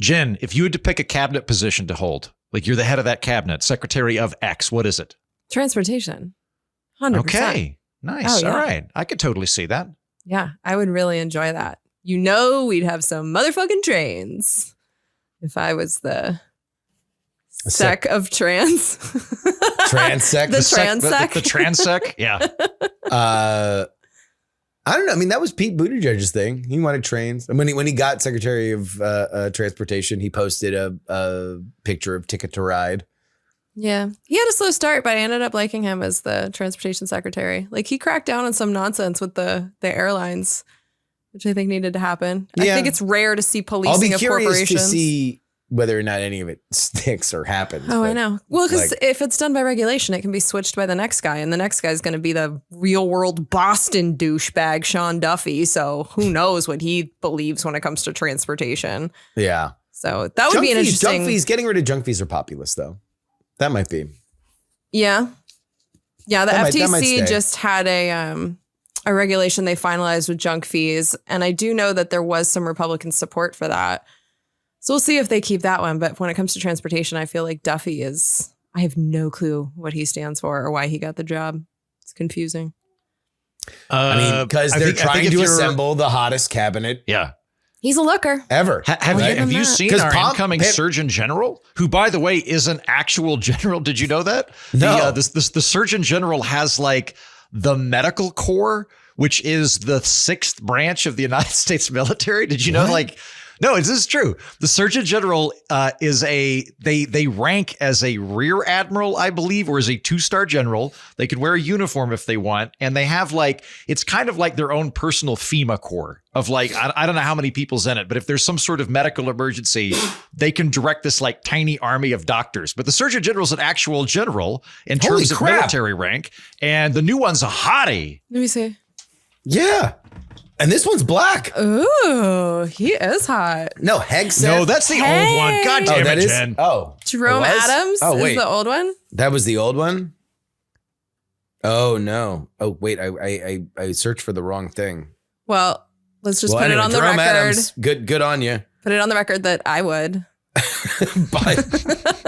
Jen, if you had to pick a cabinet position to hold, like you're the head of that cabinet, Secretary of X, what is it? Transportation. 100%. Okay. Nice. Oh, yeah. All right. I could totally see that. Yeah, I would really enjoy that. We'd have some motherfucking trains if I was the sec of trans. Transec. The transec. The transec. Yeah. I don't know. I mean, that was Pete Buttigieg's thing. He wanted trains. And when he got Secretary of Transportation, he posted a picture of Ticket to Ride. Yeah. He had a slow start, but I ended up liking him as the transportation secretary. Like, he cracked down on some nonsense with the airlines, which I think needed to happen. Yeah. I think it's rare to see policing I'll be of curious corporations. to see whether or not any of it sticks or happens. Oh, I but, know. Well, because like- if it's done by regulation, it can be switched by the next guy. And the next guy is going to be the real world Boston douchebag, Sean Duffy. So who knows what he believes when it comes to transportation. Yeah. So that would be an interesting. Junk fees, getting rid of junk fees are populist, though. That might be. Yeah. Yeah. The That might FTC stay. just had a regulation they finalized with junk fees. And I do know that there was some Republican support for that. So we'll see if they keep that one. But when it comes to transportation, I feel like Duffy I have no clue what he stands for or why he got the job. It's confusing. I mean, because they're trying to assemble the hottest cabinet Yeah. He's a looker. ever. Have you seen 'Cause our Pom- incoming Pam- Surgeon General, who, by the way, is an actual general? Did you know that? No. The Surgeon General has like the medical corps, which is the 6th branch of the United States military. Did you know? What? Like, no, this is true. The Surgeon General is they rank as a rear admiral, I believe, or as a 2-star general. They can wear a uniform if they want. And they have like, it's kind of like their own personal FEMA corps of like, I don't know how many people's in it, but if there's some sort of medical emergency, they can direct this like tiny army of doctors. But the Surgeon General is an actual general in Holy terms of crap. military rank. And the new one's a hottie. Let me see. Yeah. And this one's black. Ooh, he is hot. No, Hegseth. No, that's the old one. God damn that it, is. Jen. Oh, Jerome it was? Adams Oh, wait. is the old one. That was the old one? Oh, no. Oh, wait. I searced for the wrong thing. Well, let's just put anyway, it on the Jerome record. Adams, good on you. Put it on the record that I would. But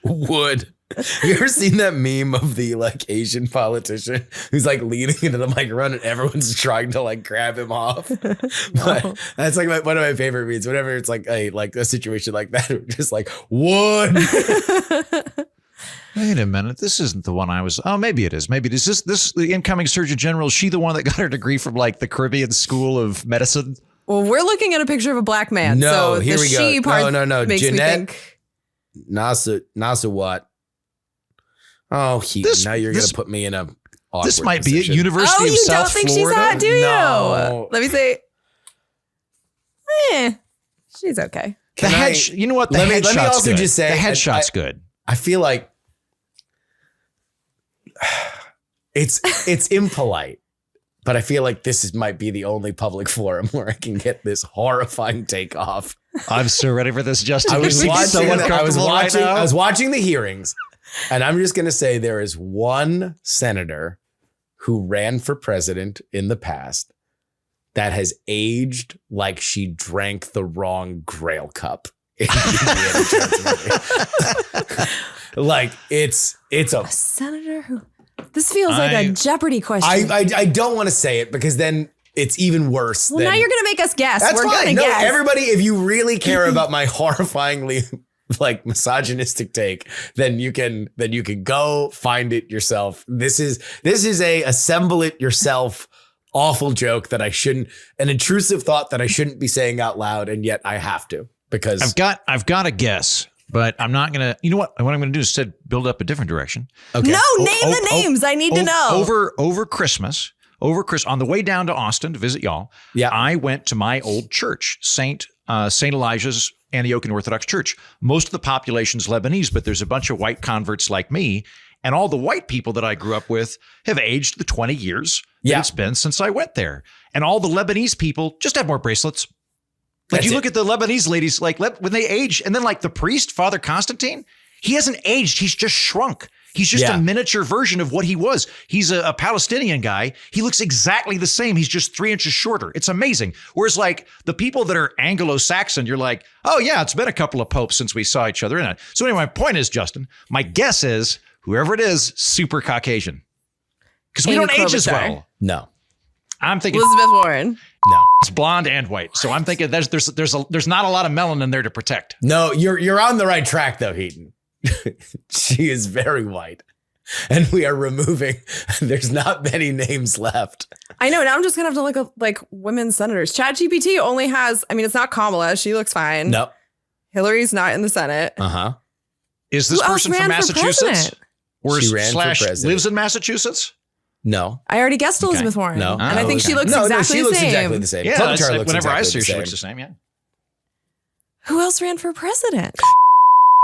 would. You ever seen that meme of the like Asian politician who's like leaning into the microphone and everyone's trying to like grab him off? But that's like one of my favorite memes. Whenever it's like a situation like that, just like would. Wait a minute. This isn't the one I was. Oh, maybe it is. Maybe it is. This the incoming Surgeon General. Is she the one that got her degree from like the Caribbean School of Medicine? Well, we're looking at a picture of a black man. No, so here the we she go. part No. makes Jeanette me think. Nasa what? Oh, Heaton, now you're going to put me in a awkward This might be at position. University Oh, of you South don't think Florida. she's hot, do you? No. Let me see. She's okay. The head, you know what? The let me headshot's also good. just say, the headshot's good. I feel like it's impolite, but I feel like this might be the only public forum where I can get this horrifying take off. I'm so ready for this, Justin. I was You seem so uncomfortable right now. I was watching the hearings, and I'm just going to say there is one senator who ran for president in the past that has aged like she drank the wrong Grail cup. In the Indiana Jones movie. Like it's A senator who. This feels like a Jeopardy question. I don't want to say it because then it's even worse. Well, now you're going to make us guess. That's We're fine. going to No, guess. everybody, if you really care about my horrifyingly like misogynistic take, then you can go find it yourself. This is a assemble it yourself awful joke that I shouldn't, an intrusive thought that I shouldn't be saying out loud, and yet I have to because I've got a guess, but I'm not gonna. You know what? What I'm gonna do is instead build up a different direction. okay. No, name the names. I need to know. Over Christmas, on the way down to Austin to visit y'all. Yeah. I went to my old church, Saint Elijah's Antiochian Orthodox Church. Most of the population's Lebanese, but there's a bunch of white converts like me. And all the white people that I grew up with have aged the 20 years that it's been since I went there. And all the Lebanese people just have more bracelets. Like That's you it. look at the Lebanese ladies, like when they age, and then like the priest, Father Constantine, he hasn't aged. He's just shrunk. He's just Yeah. a miniature version of what he was. He's a Palestinian guy. He looks exactly the same. He's just 3 inches shorter. It's amazing. Whereas like the people that are Anglo-Saxon, you're like, oh yeah, it's been a couple of popes since we saw each other. So anyway, my point is, Justin, my guess is whoever it is, super Caucasian. Because we Amy don't age as Klobuchar. well. No. I'm thinking Elizabeth Warren. No. it's blonde and white. So I'm thinking there's not a lot of melanin there to protect. No, you're on the right track though, Heaton. She is very white. And we are removing, there's not many names left. I know. Now I'm just going to have to look up like women senators. ChatGPT only has, I mean, it's not Kamala. She looks fine. No. Hillary's not in the Senate. Uh-huh. Is this Who else person ran from for Massachusetts? president? Or She ran for slash president. lives in Massachusetts? No. I already guessed Elizabeth Warren. No. And I think she looks no, exactly she the looks same. exactly the same. Yeah, Klobuchar that's like looks whenever I exactly see her, the she same. looks the same. Yeah. Who else ran for president?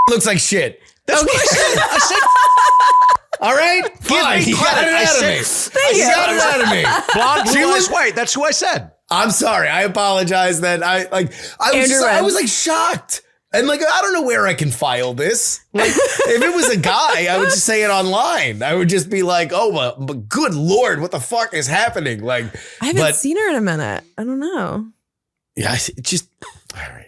Looks like shit. That's what I said. I said All right, fine. me You got credit. it I out of said- me. Thank You you. got it out of me. blonde, She blue eyes, was- white. That's who I said. I'm sorry. I apologize that I Andrew was Wentz. like shocked. And like, I don't know where I can file this. Like, if it was a guy, I would just say it online. I would just be like, oh, but good Lord, what the fuck is happening? Like, I haven't but seen her in a minute. I don't know. yeah, it just, all right.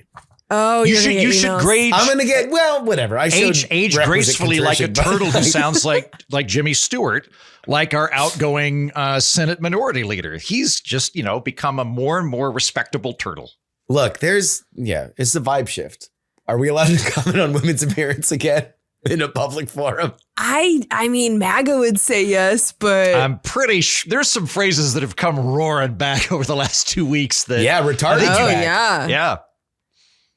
Oh, You you're should gonna you get should emails. grade I'm going to get, well, whatever. I showed age requisite gracefully like a contrition, but- turtle who sounds like Jimmy Stewart, like our outgoing Senate minority leader. He's just, become a more and more respectable turtle. Look, it's the vibe shift. Are we allowed to comment on women's appearance again in a public forum? I mean, MAGA would say yes, but I'm pretty sure there's some phrases that have come roaring back over the last 2 weeks that Yeah, retarded. oh back. yeah. yeah.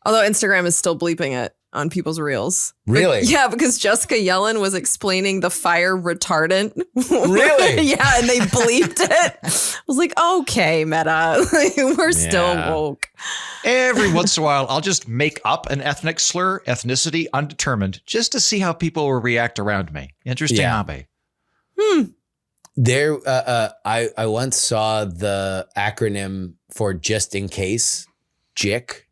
Although Instagram is still bleeping it on people's reels. Really? Yeah, because Jessica Yellen was explaining the fire retardant. Really? Yeah, and they bleeped it. I was like, okay, Meta, we're still Yeah. woke. Every once in a while, I'll just make up an ethnic slur, ethnicity undetermined, just to see how people will react around me. Interesting Yeah. hobby. There, I once saw the acronym for just in case, JIC,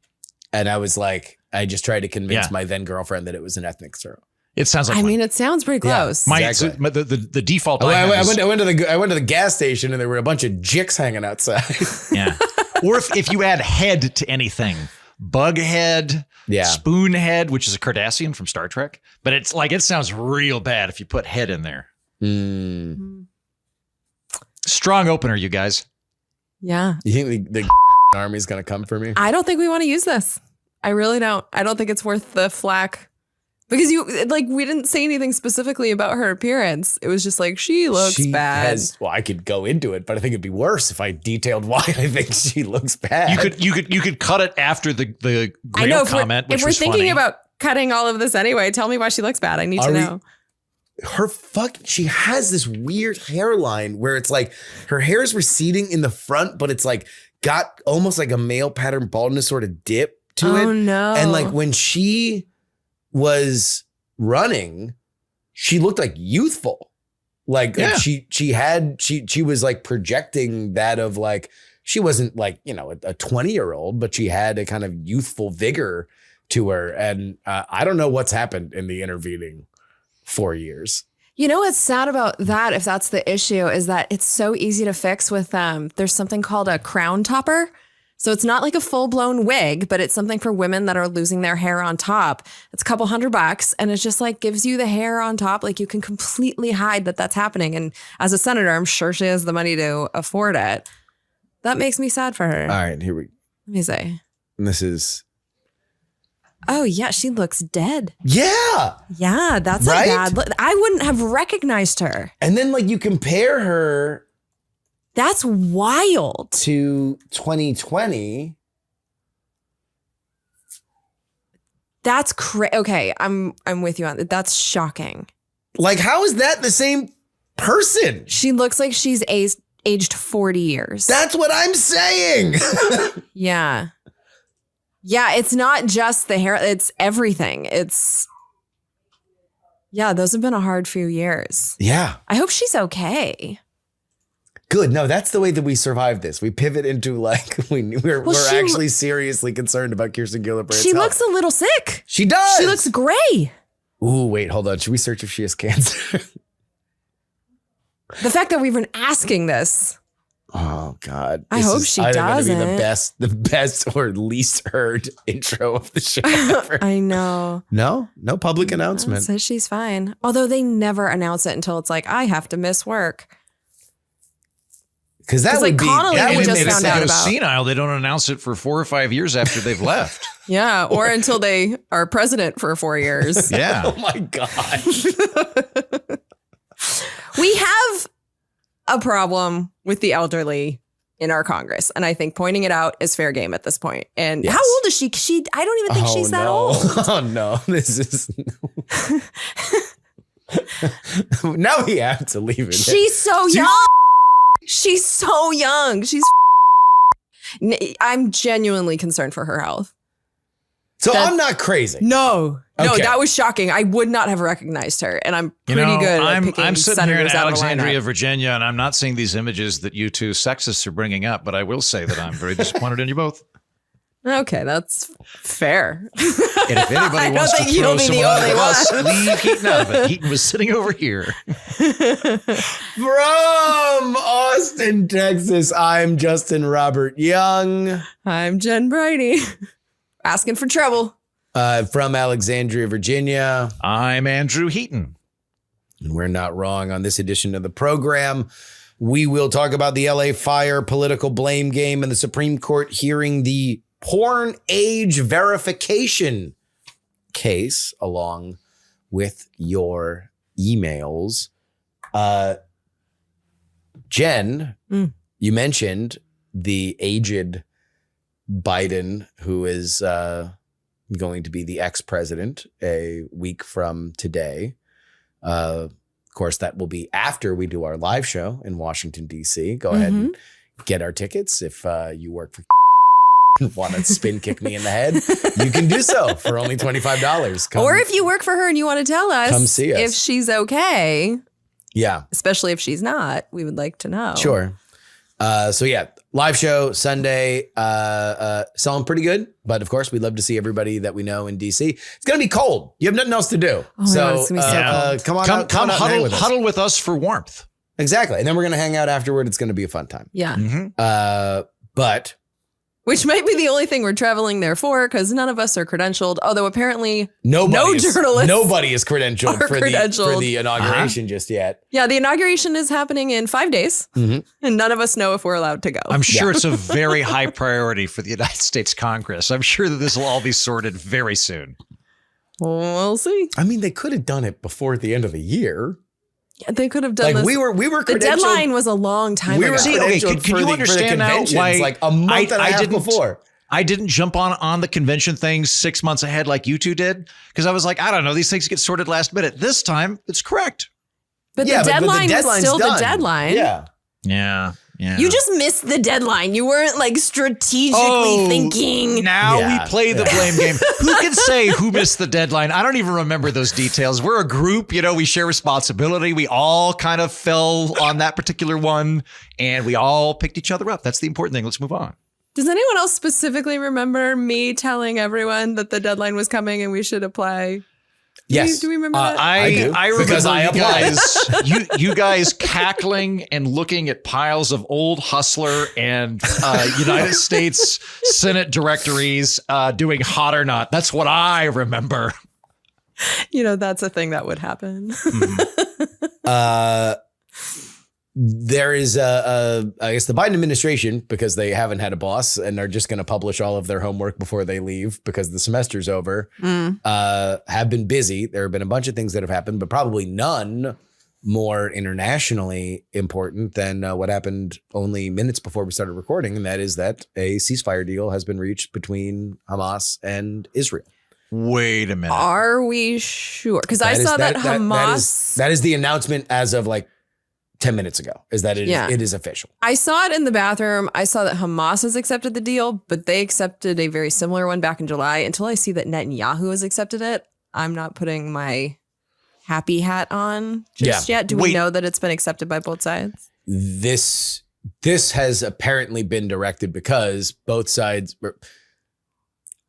and I was like, I just tried to convince Yeah. my then girlfriend that it was an ethnic slur. It sounds like I mine. mean, it sounds pretty Yeah. close. Exactly. The default. I I have is- went to the gas station and there were a bunch of JICs hanging outside. yeah. Or if you add head to anything, bug head, Yeah. spoon head, which is a Cardassian from Star Trek, but it's like it sounds real bad if you put head in there. Mm. Strong opener, you guys. Yeah. You think the army is going to come for me? I don't think we want to use this. I really don't. I don't think it's worth the flack. Because we didn't say anything specifically about her appearance. It was just like, she looks bad. I could go into it, but I think it'd be worse if I detailed why I think she looks bad. You could cut it after the I Grail know. comment, which If we're was thinking funny. about cutting all of this anyway, tell me why she looks bad. I need to know. She has this weird hairline where it's like her hair is receding in the front, but it's like got almost like a male pattern baldness sort of dip to it. Oh no. And like when she was running, she looked like youthful. Like Yeah. she was like projecting that of like, she wasn't like, a 20-year-old, but she had a kind of youthful vigor to her. And I don't know what's happened in the intervening 4 years. You know what's sad about that, if that's the issue, is that it's so easy to fix with there's something called a crown topper. So it's not like a full-blown wig, but it's something for women that are losing their hair on top. It's a couple $100 and it's just like gives you the hair on top. Like you can completely hide that that's happening. And as a senator, I'm sure she has the money to afford it. That makes me sad for her. All right, here we go. Let me say. And this is. Oh yeah, she looks dead. Yeah. Yeah, that's Right? a bad look. I wouldn't have recognized her. And then like you compare her That's wild. to 2020. That's crazy. Okay, I'm with you on that. That's shocking. Like, how is that the same person? She looks like she's aged 40 years. That's what I'm saying. Yeah. Yeah, it's not just the hair, it's everything. Yeah, those have been a hard few years. Yeah. I hope she's okay. Good. No, that's the way that we survive this. We pivot into like we're she- actually seriously concerned about Kirsten Gillibrand's She health. looks a little sick. She does. She looks gray. Ooh, wait, hold on. Should we search if she has cancer? The fact that we've been asking this. Oh God! I hope she either gonna doesn't. be the best or least heard intro of the show ever. I know. No public It announcement. says she's fine. Although they never announce it until it's like, I have to miss work. Because that 'Cause, would like, be Connolly that we would just make found sense. out Go about. senile. They don't announce it for 4 or 5 years after they've left. Yeah. Or until they are president for 4 years. Yeah. Oh my God! We have a problem with the elderly in our Congress. And I think pointing it out is fair game at this point. And Yes. how old is she? I don't even think she's that old. Oh no! This is now we have to leave it. She's so young. She's so young. I'm genuinely concerned for her health. So I'm not crazy. No, Okay. that was shocking. I would not have recognized her. And I'm pretty good at picking I'm sitting here in senators out of a Alexandria, lineup. Virginia, and I'm not seeing these images that you two sexists are bringing up, but I will say that I'm very disappointed in you both. Okay, that's fair. And if anybody I don't wants to think you'll throw be the someone under only the bus, one. leave Heaton out of it. Heaton was sitting over here. From Austin, Texas, I'm Justin Robert Young. I'm Jen Bridey. Asking for trouble. From Alexandria, Virginia. I'm Andrew Heaton. And we're not wrong on this edition of the program. We will talk about the LA fire, political blame game, and the Supreme Court hearing the porn age verification case along with your emails. Jen, you mentioned the aged Biden, who is going to be the ex-president a week from today. Of course, that will be after we do our live show in Washington, D.C. Go ahead and get our tickets. If you work for and want to spin kick me in the head, you can do so for only $25. Or if you work for her and you want to tell us, come see us. if she's okay, Yeah, especially if she's not, we would like to know. sure. So yeah, live show Sunday, selling pretty good. But of course, we'd love to see everybody that we know in DC. It's going to be cold. You have nothing else to do. Oh my God, it's gonna be so cold. Come on out, Come out and hang huddle with us. with us for warmth. Exactly. And then we're going to hang out afterward. It's going to be a fun time. Yeah. But Which might be the only thing we're traveling there for, because none of us are credentialed. Although apparently, nobody is are credentialed for credentialed. the inauguration just yet. yeah, the inauguration is happening in 5 days, and none of us know if we're allowed to go. I'm sure it's a very high priority for the United States Congress. I'm sure that this will all be sorted very soon. We'll see. I mean, they could have done it before the end of the year. Yeah, they could have done Like this. we were The credentialed. deadline was a long time We ago. were See, okay, credentialed can you for understand the now conventions why like a month and a half before. I didn't jump on the convention thing 6 months ahead like you two did, because I was like, I don't know, these things get sorted last minute. This time, it's correct. But Yeah, the deadline was deadline's still done. the deadline. Yeah. Yeah. You just missed the deadline. You weren't like strategically thinking. Now Yeah, we play the blame game. Who can say who missed the deadline? I don't even remember those details. We're a group, we share responsibility. We all kind of fell on that particular one, and we all picked each other up. That's the important thing. Let's move on. Does anyone else specifically remember me telling everyone that the deadline was coming and we should apply? Yes. Do we remember that? I do, remember because I you applied. guys, you guys cackling and looking at piles of old Hustler and United States Senate directories doing Hot or Not. That's what I remember. That's a thing that would happen. There is I guess the Biden administration, because they haven't had a boss and are just going to publish all of their homework before they leave because the semester's over, have been busy. There have been a bunch of things that have happened, but probably none more internationally important than what happened only minutes before we started recording. And that is that a ceasefire deal has been reached between Hamas and Israel. Wait a minute. Are we sure? Because I saw that Hamas. That is the announcement as of like 10 minutes ago, is that it is official. I saw it in the bathroom. I saw that Hamas has accepted the deal, but they accepted a very similar one back in July. Until I see that Netanyahu has accepted it, I'm not putting my happy hat on just yet. Do we know that it's been accepted by both sides? This has apparently been directed because both sides.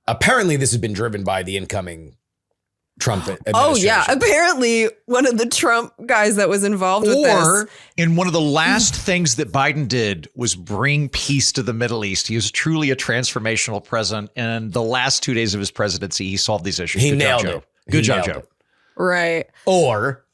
Apparently, this has been driven by the incoming Trump administration. Oh, yeah. Apparently, one of the Trump guys that was involved with Or this. in one of the last things that Biden did was bring peace to the Middle East. He was truly a transformational president. And the last 2 days of his presidency, he solved these issues. He Good nailed job, Joe. it. Good job, Joe. Right. Or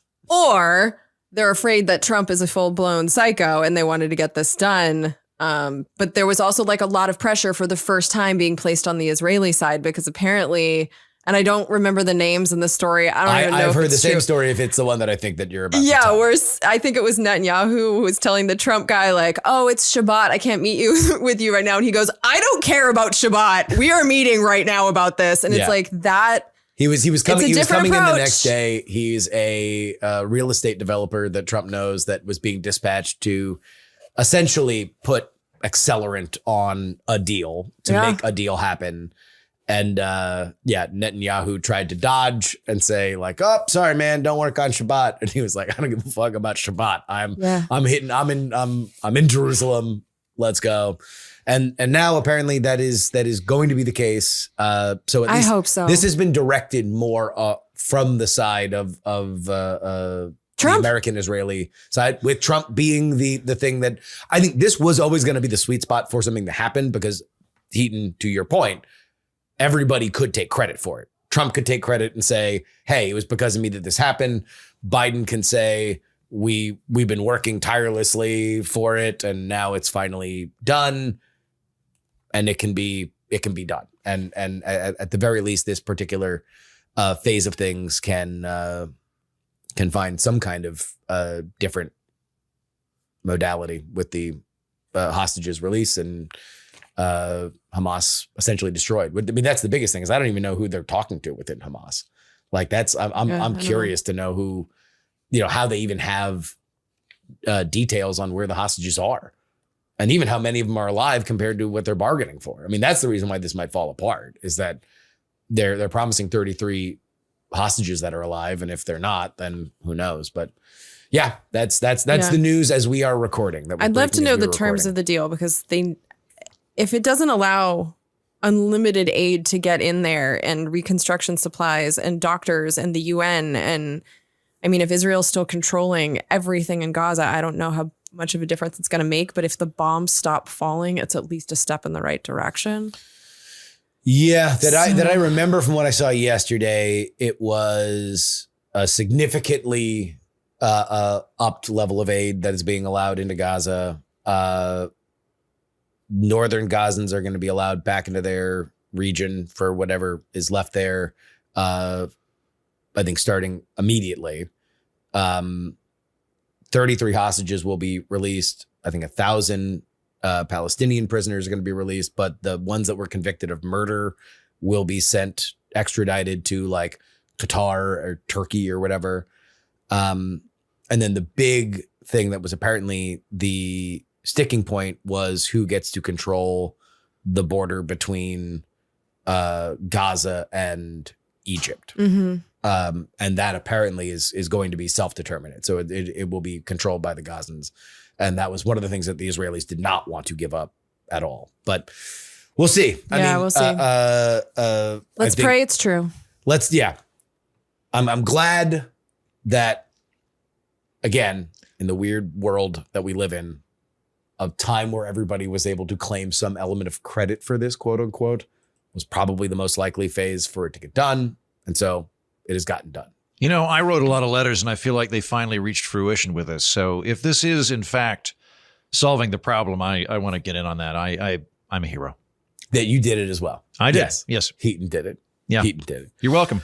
They're afraid that Trump is a full-blown psycho and they wanted to get this done. But there was also like a lot of pressure for the first time being placed on the Israeli side because apparently, and I don't remember the names in the story. I don't even know I've if heard it's the same true. story if it's the one that I think that you're about to Yeah, tell. where I think it was Netanyahu who was telling the Trump guy like, "Oh, it's Shabbat. I can't meet you with you right now." And he goes, "I don't care about Shabbat. We are meeting right now about this." And Yeah. it's like that. He was coming. It's a He was different coming in the approach. next day. He's a real estate developer that Trump knows that was being dispatched to essentially put accelerant on a deal to make a deal happen. And Netanyahu tried to dodge and say like, "Oh, sorry, man, don't work on Shabbat." And he was like, "I don't give a fuck about Shabbat. I'm in Jerusalem. Let's go." And now apparently that is going to be the case. So at I least hope so. this has been directed more from the side of the Trump? American-Israeli side, with Trump being the thing that I think this was always going to be the sweet spot for something to happen because Heaton, to your point, everybody could take credit for it. Trump could take credit and say, "Hey, it was because of me that this happened." Biden can say, we've been working tirelessly for it and now it's finally done. And it can be done. And at the very least, this particular phase of things can find some kind of different modality with the hostages release and Hamas essentially destroyed. I mean, that's the biggest thing is I don't even know who they're talking to within Hamas. Like I'm curious to know who, how they even have details on where the hostages are. And even how many of them are alive compared to what they're bargaining for. I mean, that's the reason why this might fall apart is that they're promising 33 hostages that are alive. And if they're not, then who knows? But yeah, that's the news as we are recording. I'd love to know the terms of the deal because if it doesn't allow unlimited aid to get in there and reconstruction supplies and doctors and the UN. And I mean, if Israel's still controlling everything in Gaza, I don't know how much of a difference it's going to make, but if the bombs stop falling, it's at least a step in the right direction. Yeah, that I remember from what I saw yesterday, it was a significantly upped level of aid that is being allowed into Gaza. Northern Gazans are going to be allowed back into their region for whatever is left there. I think starting immediately. 33 hostages will be released. I think 1,000 Palestinian prisoners are going to be released, but the ones that were convicted of murder will be extradited to like Qatar or Turkey or whatever. And then the big thing that was apparently the sticking point was who gets to control the border between Gaza and Egypt. Mm-hmm. And that apparently is going to be self-determinate. So it will be controlled by the Gazans. And that was one of the things that the Israelis did not want to give up at all. But we'll see. We'll see. Let's pray it's true. I'm glad that, again, in the weird world that we live in, a time where everybody was able to claim some element of credit for this, quote unquote, was probably the most likely phase for it to get done. And so it has gotten done. I wrote a lot of letters and I feel like they finally reached fruition with this. So if this is in fact solving the problem, I want to get in on that. I'm a hero. That you did it as well. I did. Yes. Heaton did it. Yeah. Heaton did it. You're welcome.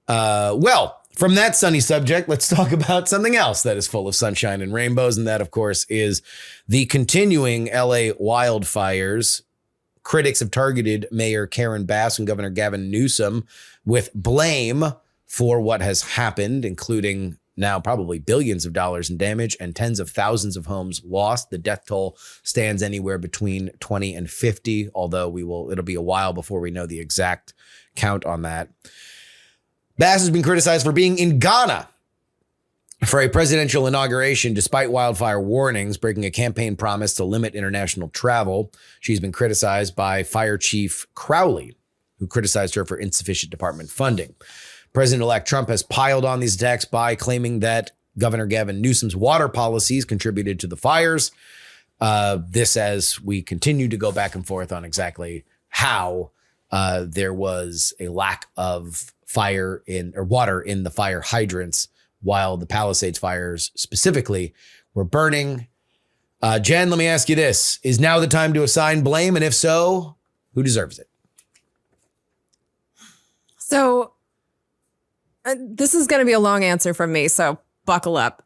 Well, from that sunny subject, let's talk about something else that is full of sunshine and rainbows. And that, of course, is the continuing LA wildfires. Critics have targeted Mayor Karen Bass and Governor Gavin Newsom with blame for what has happened, including now probably billions of dollars in damage and tens of thousands of homes lost. The death toll stands anywhere between 20 and 50, although it'll be a while before we know the exact count on that. Bass has been criticized for being in Ghana for a presidential inauguration, despite wildfire warnings, breaking a campaign promise to limit international travel. She's been criticized by Fire Chief Crowley, who criticized her for insufficient department funding. President-elect Trump has piled on these attacks by claiming that Governor Gavin Newsom's water policies contributed to the fires. This as we continue to go back and forth on exactly how there was a lack of water in the fire hydrants while the Palisades fires specifically were burning. Jen, let me ask you this. Is now the time to assign blame? And if so, who deserves it? So this is going to be a long answer from me, so buckle up.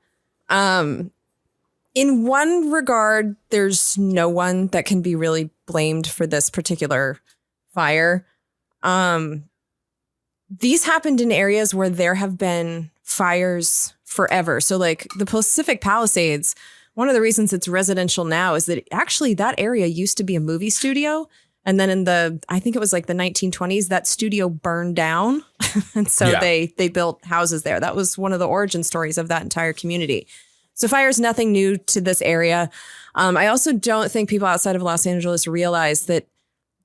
In one regard, there's no one that can be really blamed for this particular fire. These happened in areas where there have been fires forever. So like the Pacific Palisades, one of the reasons it's residential now is that actually that area used to be a movie studio. And then I think it was like the 1920s, that studio burned down. And so they built houses there. That was one of the origin stories of that entire community. So fire is nothing new to this area. I also don't think people outside of Los Angeles realize that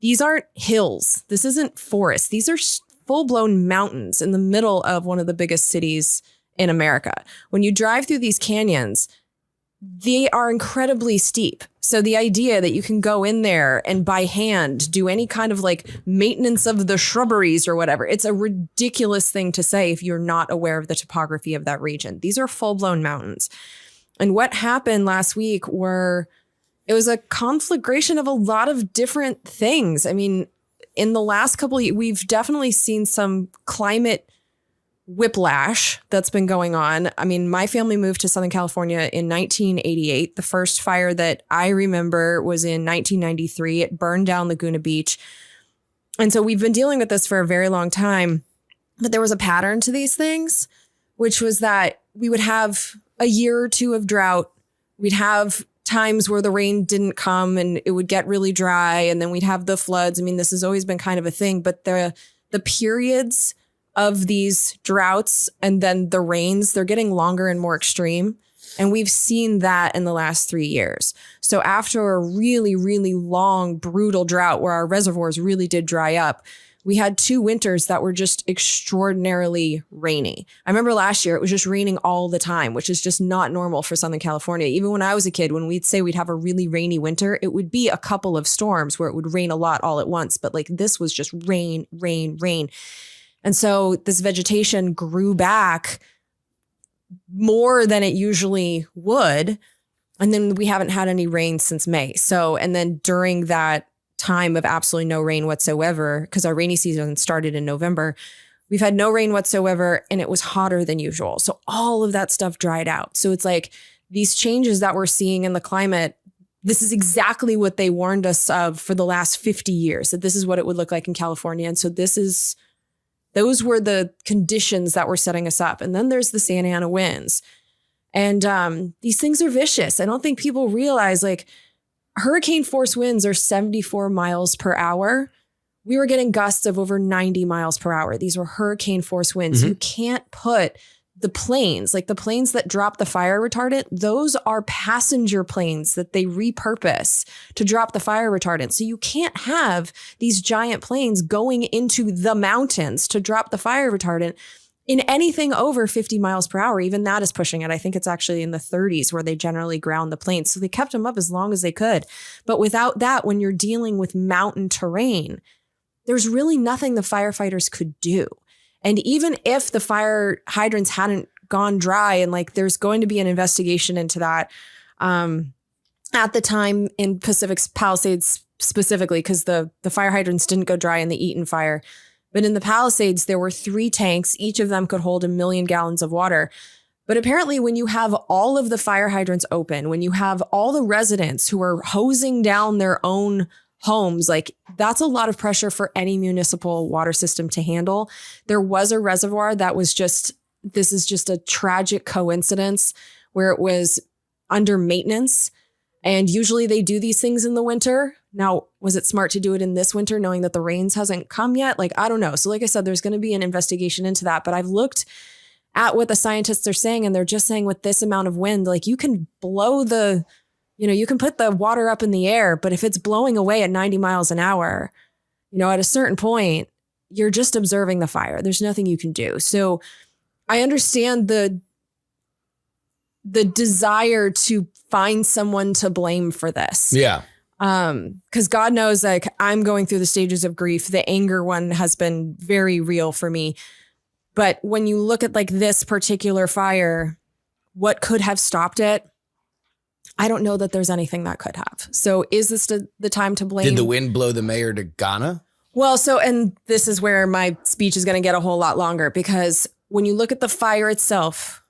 these aren't hills. This isn't forest. These are full-blown mountains in the middle of one of the biggest cities in America. When you drive through these canyons, they are incredibly steep. So the idea that you can go in there and by hand do any kind of like maintenance of the shrubberies or whatever, it's a ridiculous thing to say if you're not aware of the topography of that region. These are full-blown mountains. And what happened last week it was a conflagration of a lot of different things. I mean, in the last couple of years, we've definitely seen some climate whiplash that's been going on. I mean, my family moved to Southern California in 1988. The first fire that I remember was in 1993. It burned down Laguna Beach. And so we've been dealing with this for a very long time. But there was a pattern to these things, which was that we would have a year or two of drought. We'd have times where the rain didn't come and it would get really dry. And then we'd have the floods. I mean, this has always been kind of a thing. But the periods of these droughts and then the rains, they're getting longer and more extreme. And we've seen that in the last 3 years. So after a really, really long, brutal drought where our reservoirs really did dry up, we had 2 winters that were just extraordinarily rainy. I remember last year it was just raining all the time, which is just not normal for Southern California. Even when I was a kid, when we'd say we'd have a really rainy winter, it would be a couple of storms where it would rain a lot all at once. But like this was just rain, rain, rain. And so this vegetation grew back more than it usually would. And then we haven't had any rain since May. So, and then during that time of absolutely no rain whatsoever, because our rainy season started in November, we've had no rain whatsoever and it was hotter than usual. So all of that stuff dried out. So it's like these changes that we're seeing in the climate, this is exactly what they warned us of for the last 50 years, that this is what it would look like in California. And so those were the conditions that were setting us up. And then there's the Santa Ana winds. And these things are vicious. I don't think people realize like hurricane force winds are 74 miles per hour. We were getting gusts of over 90 miles per hour. These were hurricane force winds. Mm-hmm. You can't put the planes, like the planes that drop the fire retardant, those are passenger planes that they repurpose to drop the fire retardant. So you can't have these giant planes going into the mountains to drop the fire retardant in anything over 50 miles per hour. Even that is pushing it. I think it's actually in the 30s where they generally ground the planes. So they kept them up as long as they could. But without that, when you're dealing with mountain terrain, there's really nothing the firefighters could do. And even if the fire hydrants hadn't gone dry and like there's going to be an investigation into that at the time in Pacific Palisades specifically, because the fire hydrants didn't go dry in the Eaton fire. But in the Palisades, there were 3 tanks. Each of them could hold 1 million gallons of water. But apparently when you have all of the fire hydrants open, when you have all the residents who are hosing down their own homes, like that's a lot of pressure for any municipal water system to handle. There was a reservoir that was this is just a tragic coincidence where it was under maintenance. And usually they do these things in the winter. Now, was it smart to do it in this winter, knowing that the rains hasn't come yet? Like, I don't know. So like I said, there's going to be an investigation into that. But I've looked at what the scientists are saying, and they're just saying with this amount of wind, like you can blow you can put the water up in the air, but if it's blowing away at 90 miles an hour, at a certain point, you're just observing the fire. There's nothing you can do. So I understand the desire to find someone to blame for this. Yeah. Because God knows, like, I'm going through the stages of grief. The anger one has been very real for me. But when you look at like this particular fire, what could have stopped it? I don't know that there's anything that could have. So is this the time to blame? Did the wind blow the mayor to Ghana? Well, and this is where my speech is going to get a whole lot longer, because when you look at the fire itself,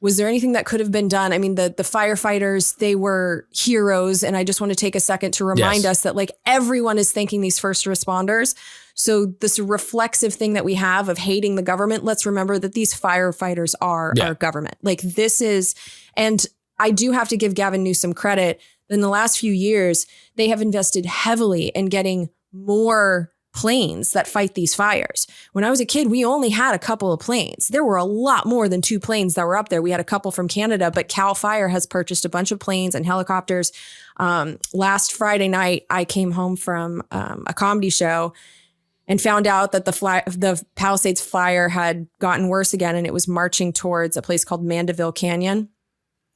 was there anything that could have been done? I mean, the firefighters, they were heroes. And I just want to take a second to remind us that like everyone is thanking these first responders. So this reflexive thing that we have of hating the government, let's remember that these firefighters are our government. Like this is, and I do have to give Gavin Newsom credit. In the last few years, they have invested heavily in getting more planes that fight these fires. When I was a kid, we only had a couple of planes. There were a lot more than 2 planes that were up there. We had a couple from Canada, but Cal Fire has purchased a bunch of planes and helicopters. Last Friday night, I came home from a comedy show and found out that the Palisades fire had gotten worse again, and it was marching towards a place called Mandeville Canyon,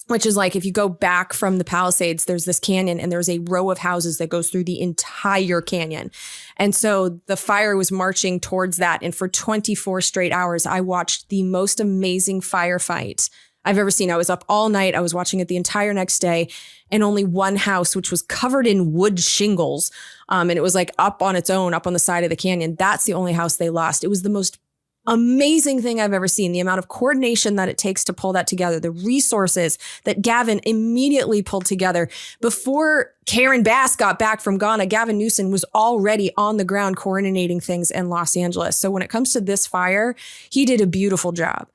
which is like, if you go back from the Palisades, there's this canyon and there's a row of houses that goes through the entire canyon. And so the fire was marching towards that. And for 24 straight hours, I watched the most amazing firefight I've ever seen. I was up all night. I was watching it the entire next day, and only one house, which was covered in wood shingles, and it was like up on its own, up on the side of the canyon. That's the only house they lost. It was the most amazing thing I've ever seen. The amount of coordination that it takes to pull that together, the resources that Gavin immediately pulled together. Before Karen Bass got back from Ghana, Gavin Newsom was already on the ground coordinating things in Los Angeles. So when it comes to this fire, he did a beautiful job.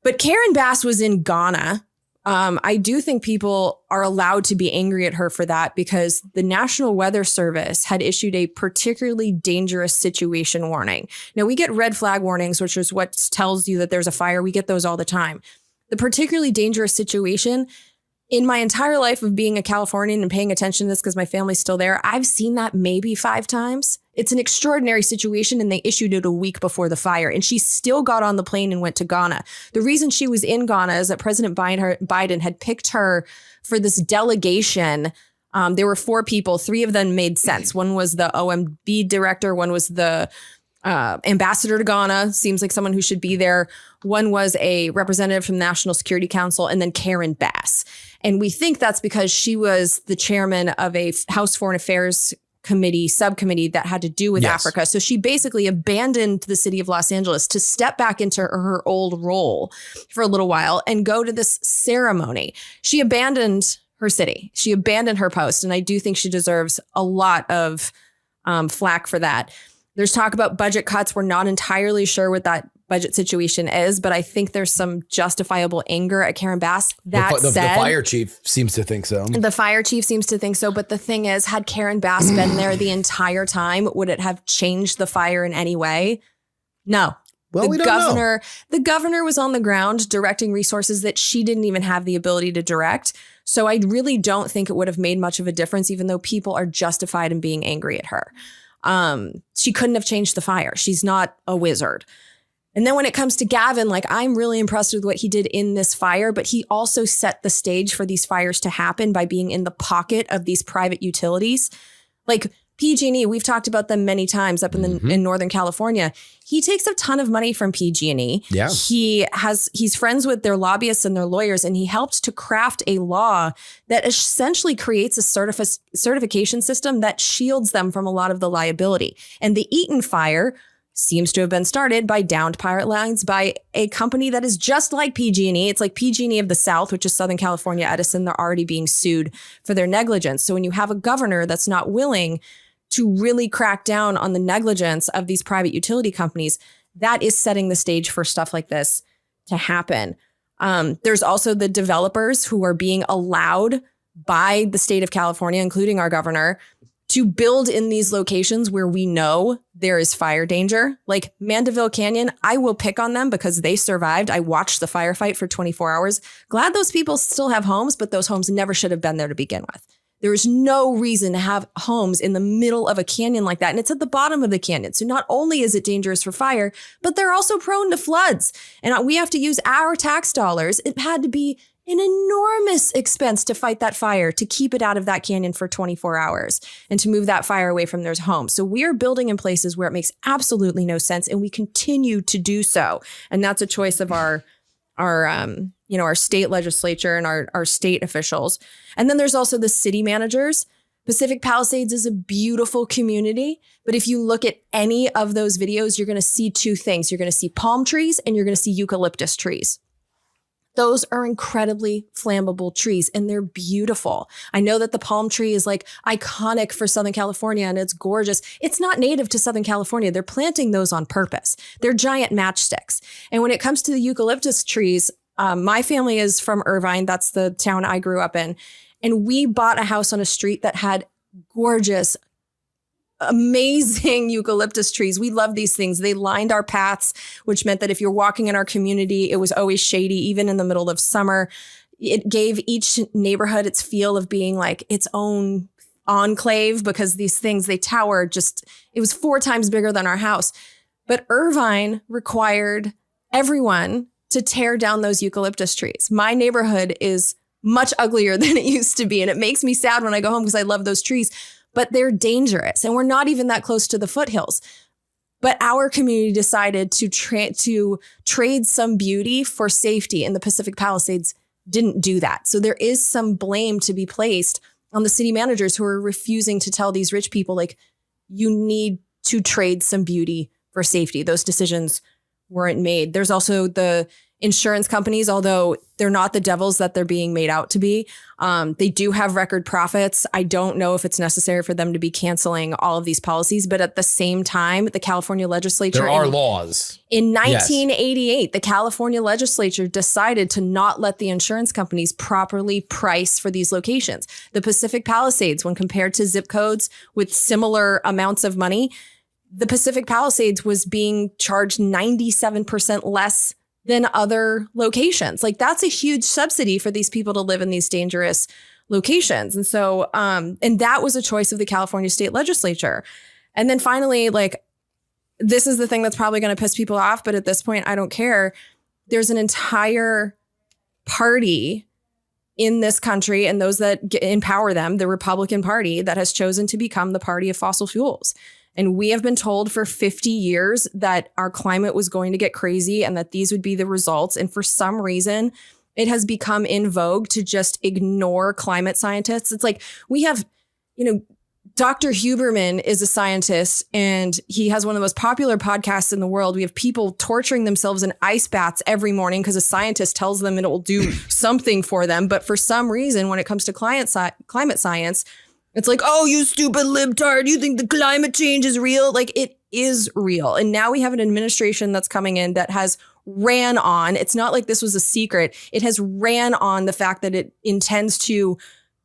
But Karen Bass was in Ghana. I do think people are allowed to be angry at her for that, because the National Weather Service had issued a particularly dangerous situation warning. Now, we get red flag warnings, which is what tells you that there's a fire. We get those all the time. The particularly dangerous situation, in my entire life of being a Californian and paying attention to this because my family's still there, I've seen that maybe 5 times. It's an extraordinary situation, and they issued it a week before the fire, and she still got on the plane and went to Ghana. The reason she was in Ghana is that President Biden had picked her for this delegation. There were 4 people. 3 of them made sense. One was the OMB director. One was the ambassador to Ghana. Seems like someone who should be there. One was a representative from the National Security Council, and then Karen Bass. And we think that's because she was the chairman of a House Foreign Affairs subcommittee that had to do with Africa. So she basically abandoned the city of Los Angeles to step back into her old role for a little while and go to this ceremony. She abandoned her city. She abandoned her post. And I do think she deserves a lot of flack for that. There's talk about budget cuts. We're not entirely sure what that budget situation is, but I think there's some justifiable anger at Karen Bass. That the said, fire chief seems to think so. The fire chief seems to think so. But the thing is, had Karen Bass been there the entire time, would it have changed the fire in any way? No. Well, we don't know. The governor was on the ground directing resources that she didn't even have the ability to direct. So I really don't think it would have made much of a difference, even though people are justified in being angry at her. She couldn't have changed the fire. She's not a wizard. And then when it comes to Gavin, like, I'm really impressed with what he did in this fire, but he also set the stage for these fires to happen by being in the pocket of these private utilities. Like PG&E, we've talked about them many times up in Northern California. He takes a ton of money from PG&E. Yeah. He's friends with their lobbyists and their lawyers, and he helped to craft a law that essentially creates a certification system that shields them from a lot of the liability. And the Eaton fire seems to have been started by downed pilot lines by a company that is just like PG&E. It's like PG&E of the South, which is Southern California Edison. They're already being sued for their negligence. So when you have a governor that's not willing to really crack down on the negligence of these private utility companies, that is setting the stage for stuff like this to happen. There's also the developers who are being allowed by the state of California, including our governor, to build in these locations where we know there is fire danger. Like Mandeville Canyon, I will pick on them because they survived. I watched the firefight for 24 hours. Glad those people still have homes, but those homes never should have been there to begin with. There is no reason to have homes in the middle of a canyon like that. And it's at the bottom of the canyon. So not only is it dangerous for fire, but they're also prone to floods. And we have to use our tax dollars. It had to be an enormous expense to fight that fire, to keep it out of that canyon for 24 hours and to move that fire away from their home. So we are building in places where it makes absolutely no sense. And we continue to do so. And that's a choice of our state legislature and our state officials. And then there's also the city managers. Pacific Palisades is a beautiful community, but if you look at any of those videos, you're going to see two things. You're going to see palm trees and you're going to see eucalyptus trees. Those are incredibly flammable trees and they're beautiful. I know that the palm tree is like iconic for Southern California and it's gorgeous. It's not native to Southern California. They're planting those on purpose. They're giant matchsticks. And when it comes to the eucalyptus trees, my family is from Irvine. That's the town I grew up in. And we bought a house on a street that had gorgeous, amazing eucalyptus trees. We love these things. They lined our paths, which meant that if you're walking in our community, it was always shady, even in the middle of summer. It gave each neighborhood its feel of being like its own enclave because these things, they tower it was 4 times bigger than our house. But Irvine required everyone to tear down those eucalyptus trees. My neighborhood is much uglier than it used to be. And it makes me sad when I go home because I love those trees, but they're dangerous. And we're not even that close to the foothills. But our community decided to trade some beauty for safety, and the Pacific Palisades didn't do that. So there is some blame to be placed on the city managers who are refusing to tell these rich people, like, you need to trade some beauty for safety. Those decisions weren't made. There's also the insurance companies, although they're not the devils that they're being made out to be. They do have record profits. I don't know if it's necessary for them to be canceling all of these policies, but at the same time, the California legislature— there are laws. In 1988, the California legislature decided to not let the insurance companies properly price for these locations. The Pacific Palisades, when compared to zip codes with similar amounts of money, the Pacific Palisades was being charged 97% less than other locations. Like, that's a huge subsidy for these people to live in these dangerous locations. And so, and that was a choice of the California state legislature. And then finally, like, this is the thing that's probably going to piss people off, but at this point, I don't care. There's an entire party in this country and those that empower them, the Republican Party, that has chosen to become the party of fossil fuels. And we have been told for 50 years that our climate was going to get crazy and that these would be the results. And for some reason, it has become in vogue to just ignore climate scientists. It's like we have, Dr. Huberman is a scientist and he has one of the most popular podcasts in the world. We have people torturing themselves in ice baths every morning because a scientist tells them it will do something for them. But for some reason, when it comes to climate science, it's like, oh, you stupid libtard, you think the climate change is real? Like, it is real. And now we have an administration that's coming in that has ran on, it's not like this was a secret, it has ran on the fact that it intends to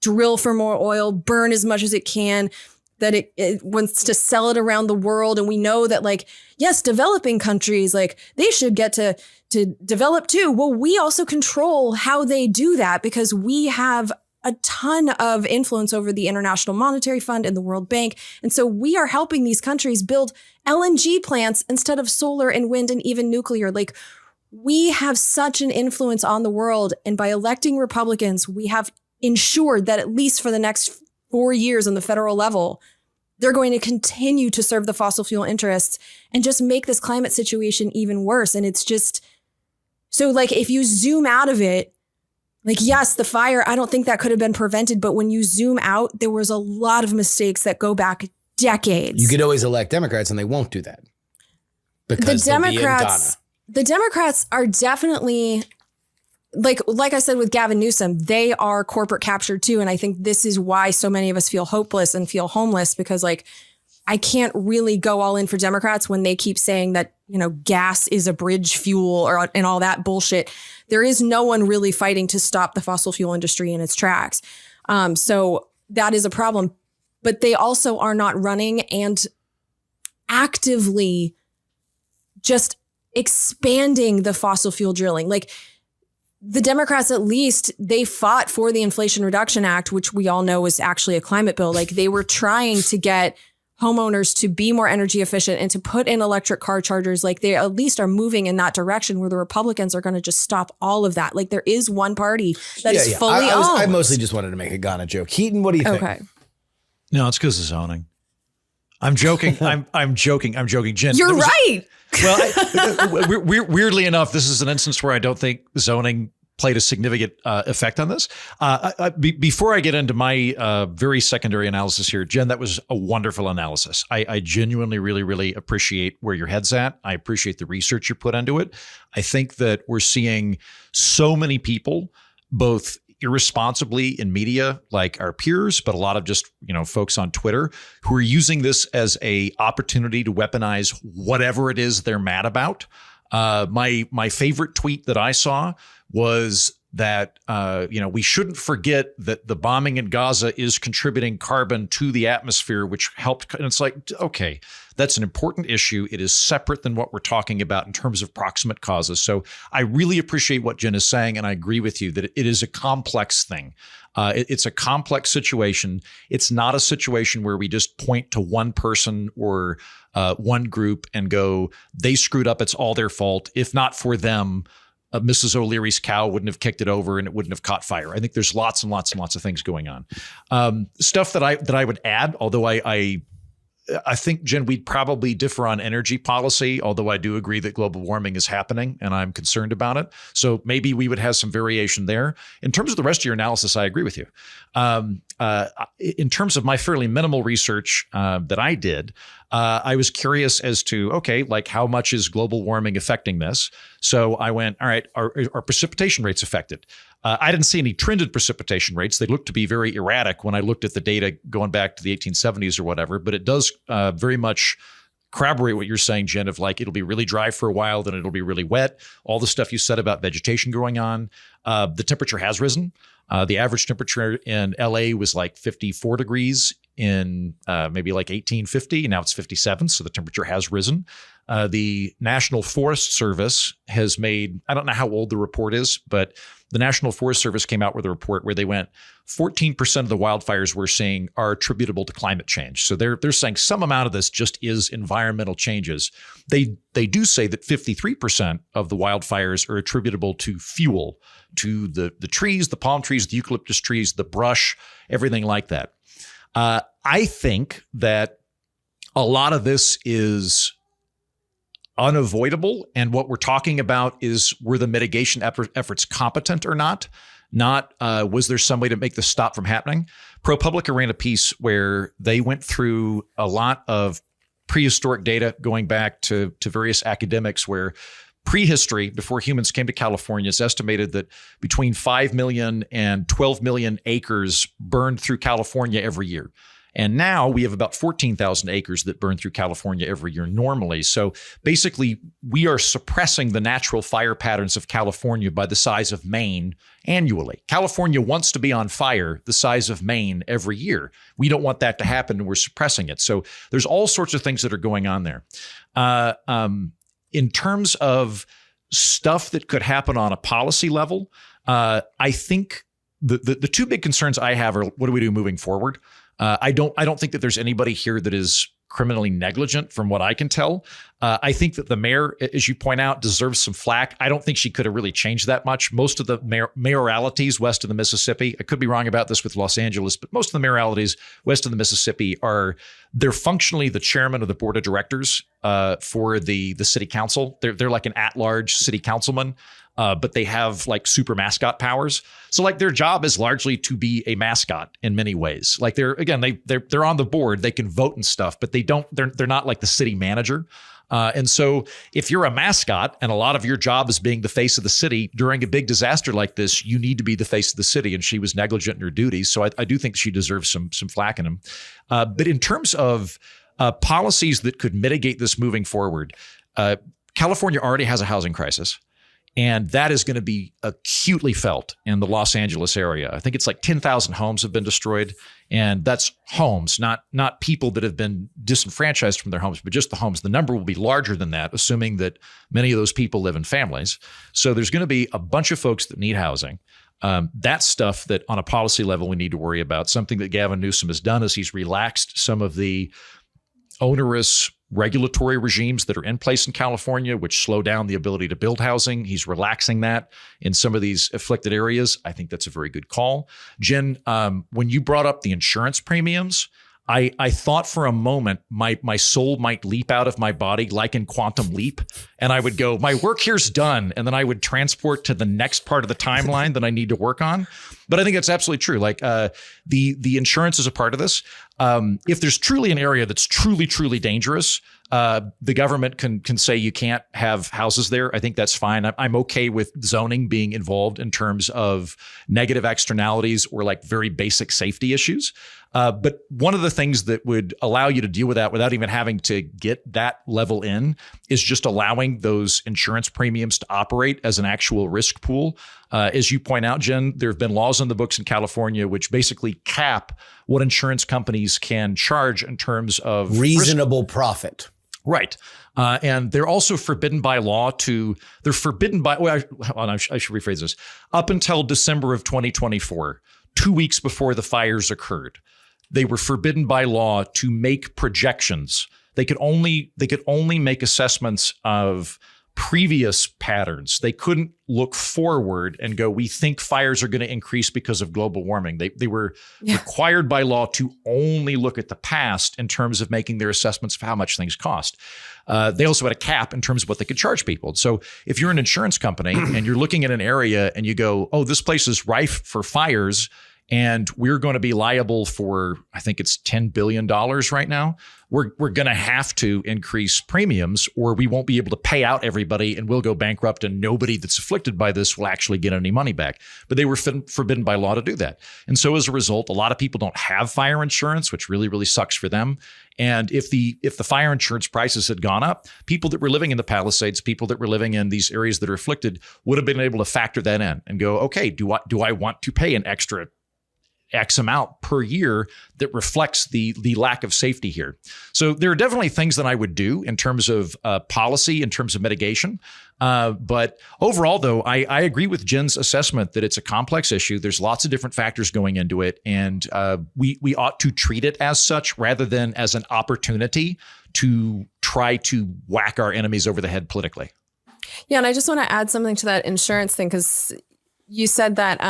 drill for more oil, burn as much as it can, that it wants to sell it around the world. And we know that, like, yes, developing countries, like, they should get to develop too. Well, we also control how they do that because we have a ton of influence over the International Monetary Fund and the World Bank. And so we are helping these countries build LNG plants instead of solar and wind and even nuclear. Like, we have such an influence on the world. And by electing Republicans, we have ensured that at least for the next 4 years on the federal level, they're going to continue to serve the fossil fuel interests and just make this climate situation even worse. And it's just so, like, if you zoom out of it, like, yes, the fire, I don't think that could have been prevented. But when you zoom out, there was a lot of mistakes that go back decades. You could always elect Democrats and they won't do that. Because the Democrats are definitely, like I said with Gavin Newsom, they are corporate captured too. And I think this is why so many of us feel hopeless and feel homeless because, like, I can't really go all in for Democrats when they keep saying that, gas is a bridge fuel and all that bullshit. There is no one really fighting to stop the fossil fuel industry in its tracks. So that is a problem. But they also are not running and actively just expanding the fossil fuel drilling. Like, the Democrats, at least, they fought for the Inflation Reduction Act, which we all know was actually a climate bill. Like, they were trying to get homeowners to be more energy efficient and to put in electric car chargers. Like, they at least are moving in that direction, where the Republicans are going to just stop all of that. Like, there is one party that is fully owned. I mostly just wanted to make a Ghana joke. Heaton, what do you think? Okay. No, it's because of zoning. I'm joking. I'm joking. Jen, you're right. Well, weirdly enough, this is an instance where I don't think zoning played a significant effect on this. Before I get into my very secondary analysis here, Jen, that was a wonderful analysis. I genuinely really appreciate where your head's at. I appreciate the research you put into it. I think that we're seeing so many people, both irresponsibly in media, like our peers, but a lot of just, folks on Twitter who are using this as a opportunity to weaponize whatever it is they're mad about. My favorite tweet that I saw was that, we shouldn't forget that the bombing in Gaza is contributing carbon to the atmosphere, which helped. And it's like, okay, that's an important issue. It is separate than what we're talking about in terms of proximate causes. So I really appreciate what Jen is saying. And I agree with you that it is a complex thing. It's a complex situation. It's not a situation where we just point to one person or one group and go, they screwed up. It's all their fault. If not for them, Mrs. O'Leary's cow wouldn't have kicked it over and it wouldn't have caught fire. I think there's lots and lots and lots of things going on. Stuff that I would add, although I think, Jen, we'd probably differ on energy policy, although I do agree that global warming is happening and I'm concerned about it. So maybe we would have some variation there. In terms of the rest of your analysis, I agree with you. In terms of my fairly minimal research that I did, I was curious as to, okay, like how much is global warming affecting this? So I went, all right, are precipitation rates affected? I didn't see any trended precipitation rates. They looked to be very erratic when I looked at the data going back to the 1870s or whatever, but it does very much corroborate what you're saying, Jen, of like, it'll be really dry for a while, then it'll be really wet. All the stuff you said about vegetation going on. The temperature has risen. The average temperature in LA was like 54 degrees in maybe like 1850. Now it's 57. So the temperature has risen. The National Forest Service has made, I don't know how old the report is, but the National Forest Service came out with a report where they went 14% of the wildfires we're seeing are attributable to climate change. So they're saying some amount of this just is environmental changes. They do say that 53% of the wildfires are attributable to fuel, to the trees, the palm trees, the eucalyptus trees, the brush, everything like that. I think that a lot of this is unavoidable. And what we're talking about is, were the mitigation efforts competent or not? Not was there some way to make this stop from happening? ProPublica ran a piece where they went through a lot of prehistoric data going back to various academics, where prehistory, before humans came to California, it's estimated that between 5 million and 12 million acres burned through California every year. And now we have about 14,000 acres that burn through California every year normally. So basically, we are suppressing the natural fire patterns of California by the size of Maine annually. California wants to be on fire the size of Maine every year. We don't want that to happen, and we're suppressing it. So there's all sorts of things that are going on there. In terms of stuff that could happen on a policy level, I think the two big concerns I have are, what do we do moving forward? I don't think that there's anybody here that is criminally negligent from what I can tell. I think that the mayor, as you point out, deserves some flack. I don't think she could have really changed that much. Most of the mayoralities west of the Mississippi, I could be wrong about this with Los Angeles, but most of the mayoralities west of the Mississippi they're functionally the chairman of the board of directors for the city council. They're like an at-large city councilman. But they have like super mascot powers. So like their job is largely to be a mascot in many ways. Like they're on the board, they can vote and stuff, but they're not like the city manager. And so if you're a mascot and a lot of your job is being the face of the city during a big disaster like this, you need to be the face of the city. And she was negligent in her duties. So I do think she deserves some flack in him. But in terms of policies that could mitigate this moving forward, California already has a housing crisis. And that is going to be acutely felt in the Los Angeles area. I think it's like 10,000 homes have been destroyed. And that's homes, not people that have been disenfranchised from their homes, but just the homes. The number will be larger than that, assuming that many of those people live in families. So there's going to be a bunch of folks that need housing. That's stuff that on a policy level we need to worry about. Something that Gavin Newsom has done is he's relaxed some of the onerous regulatory regimes that are in place in California, which slow down the ability to build housing. He's relaxing that in some of these afflicted areas. I think that's a very good call. Jen, when you brought up the insurance premiums, I thought for a moment my soul might leap out of my body like in Quantum Leap, and I would go, my work here's done, and then I would transport to the next part of the timeline that I need to work on. But I think it's absolutely true. Like the insurance is a part of this. If there's truly an area that's truly dangerous, the government can say you can't have houses there. I think that's fine. I'm okay with zoning being involved in terms of negative externalities or like very basic safety issues. But one of the things that would allow you to deal with that without even having to get that level in is just allowing those insurance premiums to operate as an actual risk pool. As you point out, Jen, there have been laws on the books in California which basically cap what insurance companies can charge in terms of reasonable profit. Right. And they're also forbidden by law I should rephrase this. Up until December of 2024, 2 weeks before the fires occurred, they were forbidden by law to make projections. They could only make assessments of previous patterns. They couldn't look forward and go, we think fires are going to increase because of global warming. They were required by law to only look at the past in terms of making their assessments of how much things cost. They also had a cap in terms of what they could charge people. So if you're an insurance company and you're looking at an area and you go, oh, this place is rife for fires, and we're going to be liable for, I think it's $10 billion right now. We're going to have to increase premiums or we won't be able to pay out everybody and we'll go bankrupt and nobody that's afflicted by this will actually get any money back. But they were forbidden by law to do that. And so as a result, a lot of people don't have fire insurance, which really sucks for them. And if the fire insurance prices had gone up, people that were living in the Palisades, people that were living in these areas that are afflicted would have been able to factor that in and go, okay, do I want to pay an extra X amount per year that reflects the lack of safety here. So there are definitely things that I would do in terms of policy, in terms of mitigation. But overall, though, I agree with Jen's assessment that it's a complex issue. There's lots of different factors going into it. And we ought to treat it as such rather than as an opportunity to try to whack our enemies over the head politically. Yeah. And I just want to add something to that insurance thing, because you said that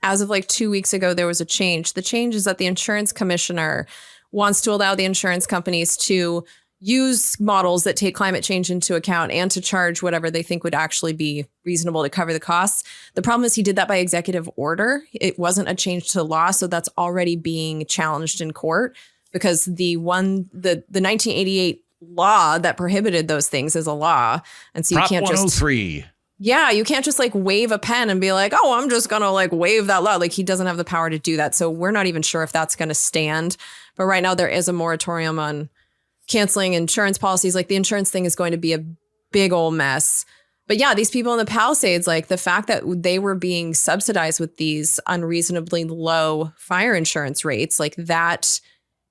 as of like 2 weeks ago, there was a change. The change is that the insurance commissioner wants to allow the insurance companies to use models that take climate change into account and to charge whatever they think would actually be reasonable to cover the costs. The problem is he did that by executive order. It wasn't a change to law. So that's already being challenged in court because the 1988 law that prohibited those things is a law. And so you Prop can't 103. Yeah, you can't just like wave a pen and be like, oh, I'm just going to like wave that law. Like he doesn't have the power to do that. So we're not even sure if that's going to stand. But right now there is a moratorium on canceling insurance policies. Like the insurance thing is going to be a big old mess. But yeah, these people in the Palisades, like the fact that they were being subsidized with these unreasonably low fire insurance rates, like that,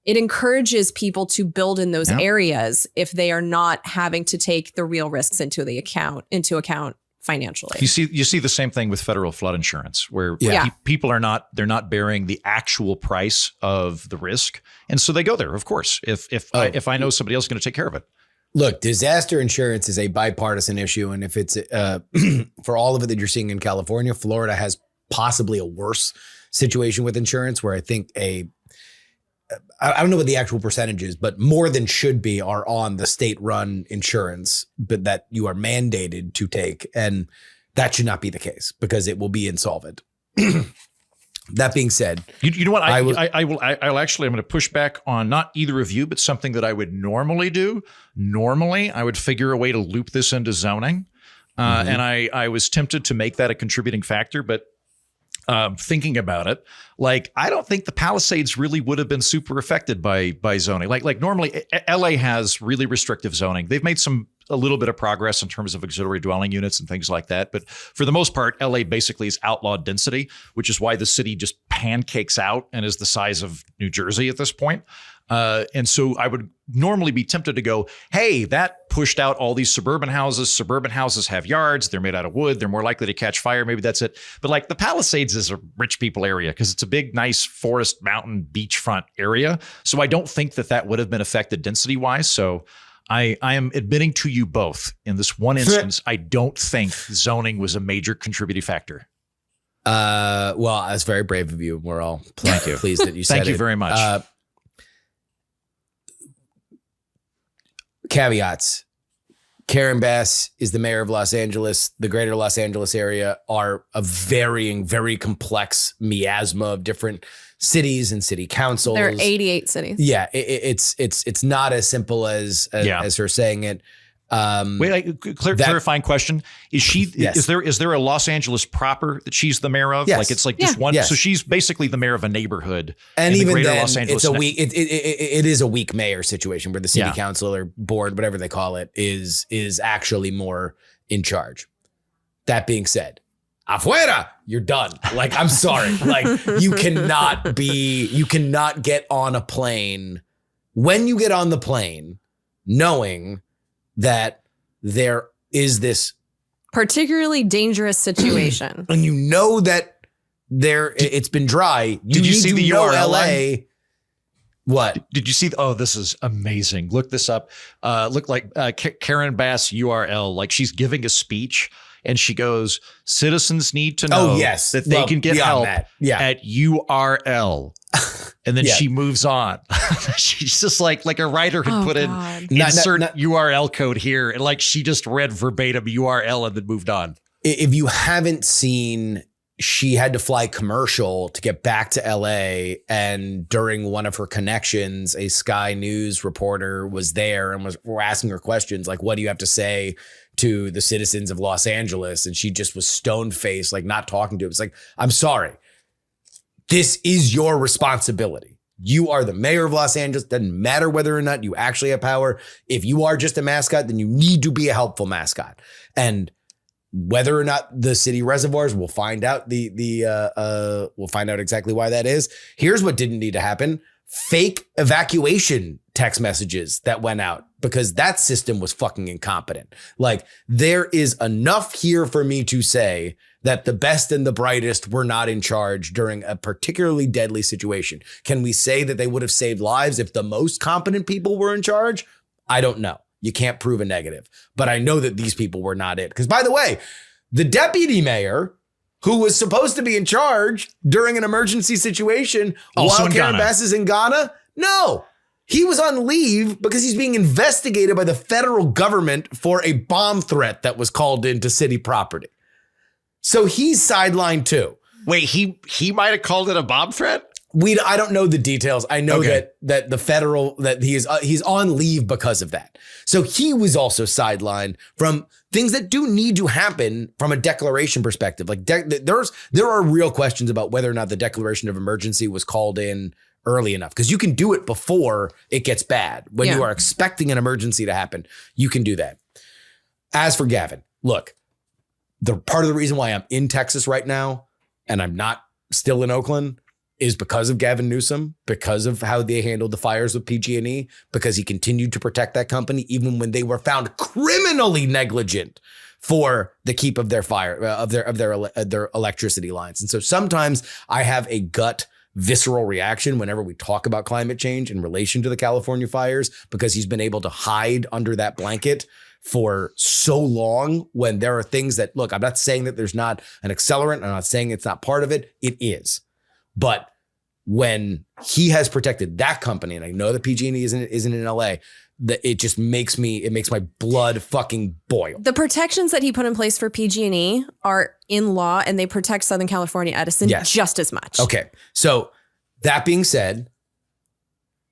it encourages people to build in those areas if they are not having to take the real risks into account financially. You see the same thing with federal flood insurance where people they're not bearing the actual price of the risk. And so they go there, of course, if I know somebody else is going to take care of it. Look, disaster insurance is a bipartisan issue. And if it's for all of it that you're seeing in California, Florida has possibly a worse situation with insurance where I think I don't know what the actual percentage is, but more than should be are on the state-run insurance, but that you are mandated to take. And that should not be the case because it will be insolvent. That being said, you know what? I'm going to push back on not either of you, but something that I would normally do. Normally, I would figure a way to loop this into zoning. And I was tempted to make that a contributing factor, but thinking about it, like I don't think the Palisades really would have been super affected by zoning. Like normally, LA has really restrictive zoning. They've made some a little bit of progress in terms of auxiliary dwelling units and things like that. But for the most part, LA basically is outlawed density, which is why the city just pancakes out and is the size of New Jersey at this point. And so I would normally be tempted to go, hey, that pushed out all these suburban houses. Suburban houses have yards. They're made out of wood. They're more likely to catch fire. Maybe that's it. But like the Palisades is a rich people area because it's a big, nice forest, mountain, beachfront area. So I don't think that would have been affected density wise. So I am admitting to you both in this one instance, I don't think zoning was a major contributing factor. Well, that's very brave of you. We're all pleased that you said it. Thank you very much. Caveats. Karen Bass is the mayor of Los Angeles. The greater Los Angeles area are a varying, very complex miasma of different cities and city councils. There are 88 cities. Yeah, it's not as simple as her saying it. Wait, clarifying question: is there a Los Angeles proper that she's the mayor of? Yes. Like it's like just one. Yes. So she's basically the mayor of a neighborhood. And in even the greater then, Los Angeles. it's a weak. It is a weak mayor situation where the city council or board, whatever they call it, is actually more in charge. That being said, afuera, you're done. Like, I'm sorry. Like, you cannot get on a plane when you get on the plane knowing that there is this particularly dangerous situation. And you know that it's been dry. Did you see the URL? LA. What? Did you see? Oh, this is amazing. Look this up. Look like Karen Bass URL. Like she's giving a speech and she goes, citizens need to know that they can get help at URL. And then she moves on. She's just like a writer had put in insert URL code here. And like she just read verbatim URL and then moved on. If you haven't seen, she had to fly commercial to get back to LA. And during one of her connections, a Sky News reporter was there and were asking her questions like, what do you have to say to the citizens of Los Angeles? And she just was stone faced, like not talking to him. It's like, I'm sorry. This is your responsibility. You are the mayor of Los Angeles. Doesn't matter whether or not you actually have power. If you are just a mascot, then you need to be a helpful mascot. And whether or not the city reservoirs, we'll find out we'll find out exactly why that is. Here's what didn't need to happen. Fake evacuation text messages that went out because that system was fucking incompetent. Like, there is enough here for me to say that the best and the brightest were not in charge during a particularly deadly situation. Can we say that they would have saved lives if the most competent people were in charge? I don't know. You can't prove a negative. But I know that these people were not it. Because, by the way, the deputy mayor, who was supposed to be in charge during an emergency situation while Karen Bass is in Ghana, no. He was on leave because he's being investigated by the federal government for a bomb threat that was called into city property. So he's sidelined too. Wait, he might have called it a bomb threat? I don't know the details. I know that the federal, that he's on leave because of that. So he was also sidelined from things that do need to happen from a declaration perspective. Like there are real questions about whether or not the declaration of emergency was called in early enough, because you can do it before it gets bad. When you are expecting an emergency to happen, you can do that. As for Gavin, look, the part of the reason why I'm in Texas right now and I'm not still in Oakland is because of Gavin Newsom, because of how they handled the fires with PG&E, because he continued to protect that company even when they were found criminally negligent for the keep of their fire, of their electricity lines. And so sometimes I have a gut visceral reaction whenever we talk about climate change in relation to the California fires, because he's been able to hide under that blanket for so long when there are things that, look, I'm not saying that there's not an accelerant. I'm not saying it's not part of it. It is. But when he has protected that company, and I know that PG&E isn't in LA, that it just makes my blood fucking boil. The protections that he put in place for PG&E are in law, and they protect Southern California Edison just as much. Okay. So that being said,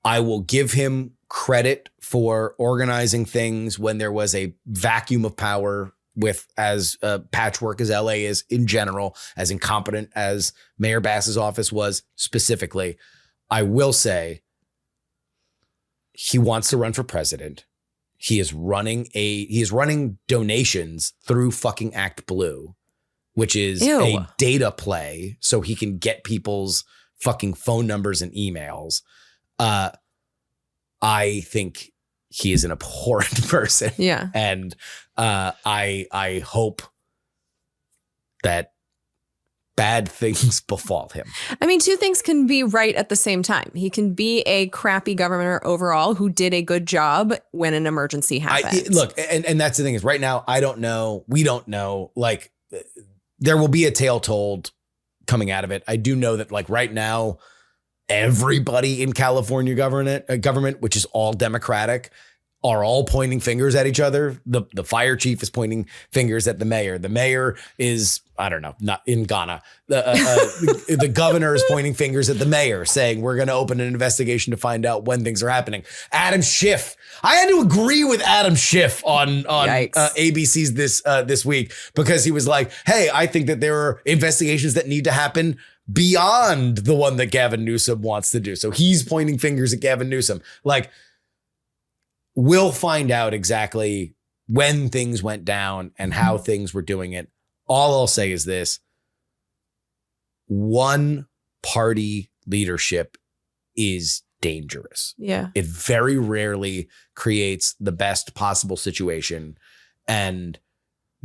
I will give him credit for organizing things when there was a vacuum of power, with as patchwork as LA is in general, as incompetent as Mayor Bass's office was specifically. I will say he wants to run for president. he is running donations through fucking Act Blue, which is a data play so he can get people's fucking phone numbers and emails. I think he is an abhorrent person. Yeah. And I hope that bad things befall him. I mean, two things can be right at the same time. He can be a crappy governor overall who did a good job when an emergency happened. Look, and that's the thing is right now, I don't know. We don't know. Like, there will be a tale told coming out of it. I do know that, like, right now, everybody in California government, which is all Democratic, are all pointing fingers at each other. The fire chief is pointing fingers at the mayor. The mayor is, I don't know, not in Ghana. The governor is pointing fingers at the mayor, saying we're going to open an investigation to find out when things are happening. Adam Schiff. I had to agree with Adam Schiff on ABC's this week because he was like, hey, I think that there are investigations that need to happen beyond the one that Gavin Newsom wants to do. So he's pointing fingers at Gavin Newsom. Like, we'll find out exactly when things went down and how things were doing it. All I'll say is this: one party leadership is dangerous. Yeah. It very rarely creates the best possible situation. And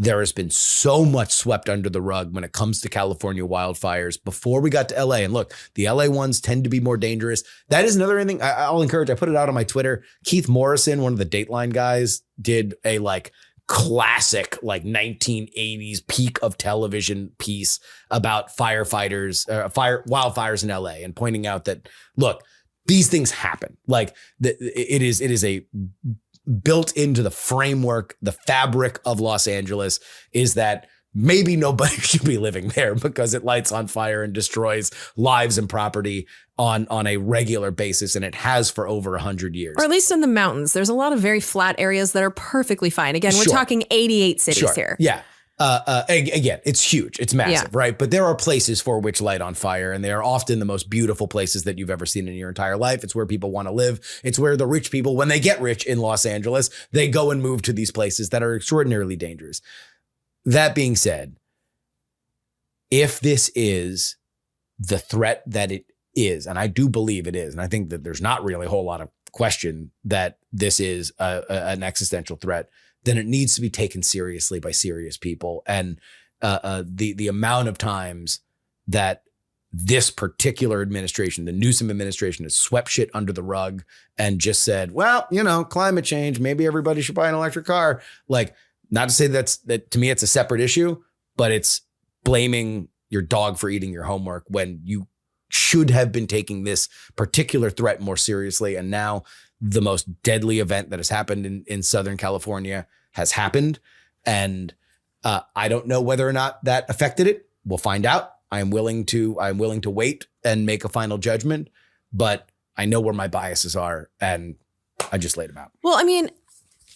there has been so much swept under the rug when it comes to California wildfires before we got to LA. And look, the LA ones tend to be more dangerous. That is another thing I'll encourage. I put it out on my Twitter. Keith Morrison, one of the Dateline guys, did a like classic, like 1980s peak of television piece about wildfires in LA and pointing out that, look, these things happen. Like it is a built into the framework, the fabric of Los Angeles is that maybe nobody should be living there because it lights on fire and destroys lives and property on a regular basis. And it has for over 100 years. Or at least in the mountains. There's a lot of very flat areas that are perfectly fine. Again, we're talking 88 cities here. Yeah. Again, it's huge. It's massive, right? But there are places for which light on fire, and they are often the most beautiful places that you've ever seen in your entire life. It's where people want to live. It's where the rich people, when they get rich in Los Angeles, they go and move to these places that are extraordinarily dangerous. That being said, if this is the threat that it is, and I do believe it is, and I think that there's not really a whole lot of question that this is an existential threat, then it needs to be taken seriously by serious people. And the amount of times that this particular administration, the Newsom administration, has swept shit under the rug and just said, well, you know, climate change, maybe everybody should buy an electric car. Like, not to say that to me, it's a separate issue, but it's blaming your dog for eating your homework when you should have been taking this particular threat more seriously. And now the most deadly event that has happened in Southern California has happened. And I don't know whether or not that affected it. We'll find out. I'm willing to wait and make a final judgment, but I know where my biases are and I just laid them out. Well, I mean,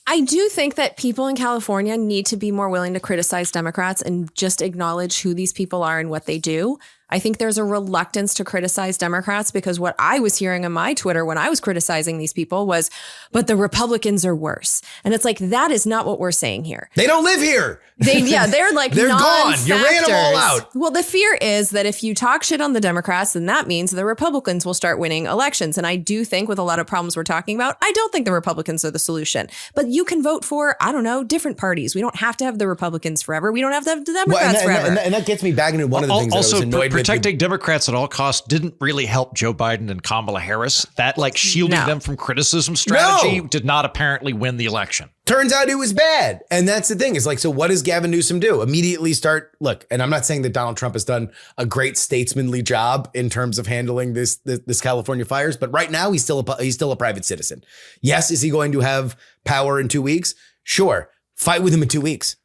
I do think that people in California need to be more willing to criticize Democrats and just acknowledge who these people are and what they do. I think there's a reluctance to criticize Democrats because what I was hearing on my Twitter when I was criticizing these people was, but the Republicans are worse. And it's like, that is not what we're saying here. They don't live here. They're like, they're gone. You ran them all out. Well, the fear is that if you talk shit on the Democrats, then that means the Republicans will start winning elections. And I do think with a lot of problems we're talking about, I don't think the Republicans are the solution. But you can vote for, I don't know, different parties. We don't have to have the Republicans forever. We don't have to have the Democrats forever. And that gets me back into one of the things that I was annoyed with. Protecting Democrats at all costs didn't really help Joe Biden and Kamala Harris. That like shielding them from criticism strategy did not apparently win the election. Turns out it was bad. And that's the thing. It's like, so what does Gavin Newsom do? Immediately start, look, and I'm not saying that Donald Trump has done a great statesmanly job in terms of handling this California fires, but right now he's still a private citizen. Yes, is he going to have power in 2 weeks? Sure. Fight with him in 2 weeks.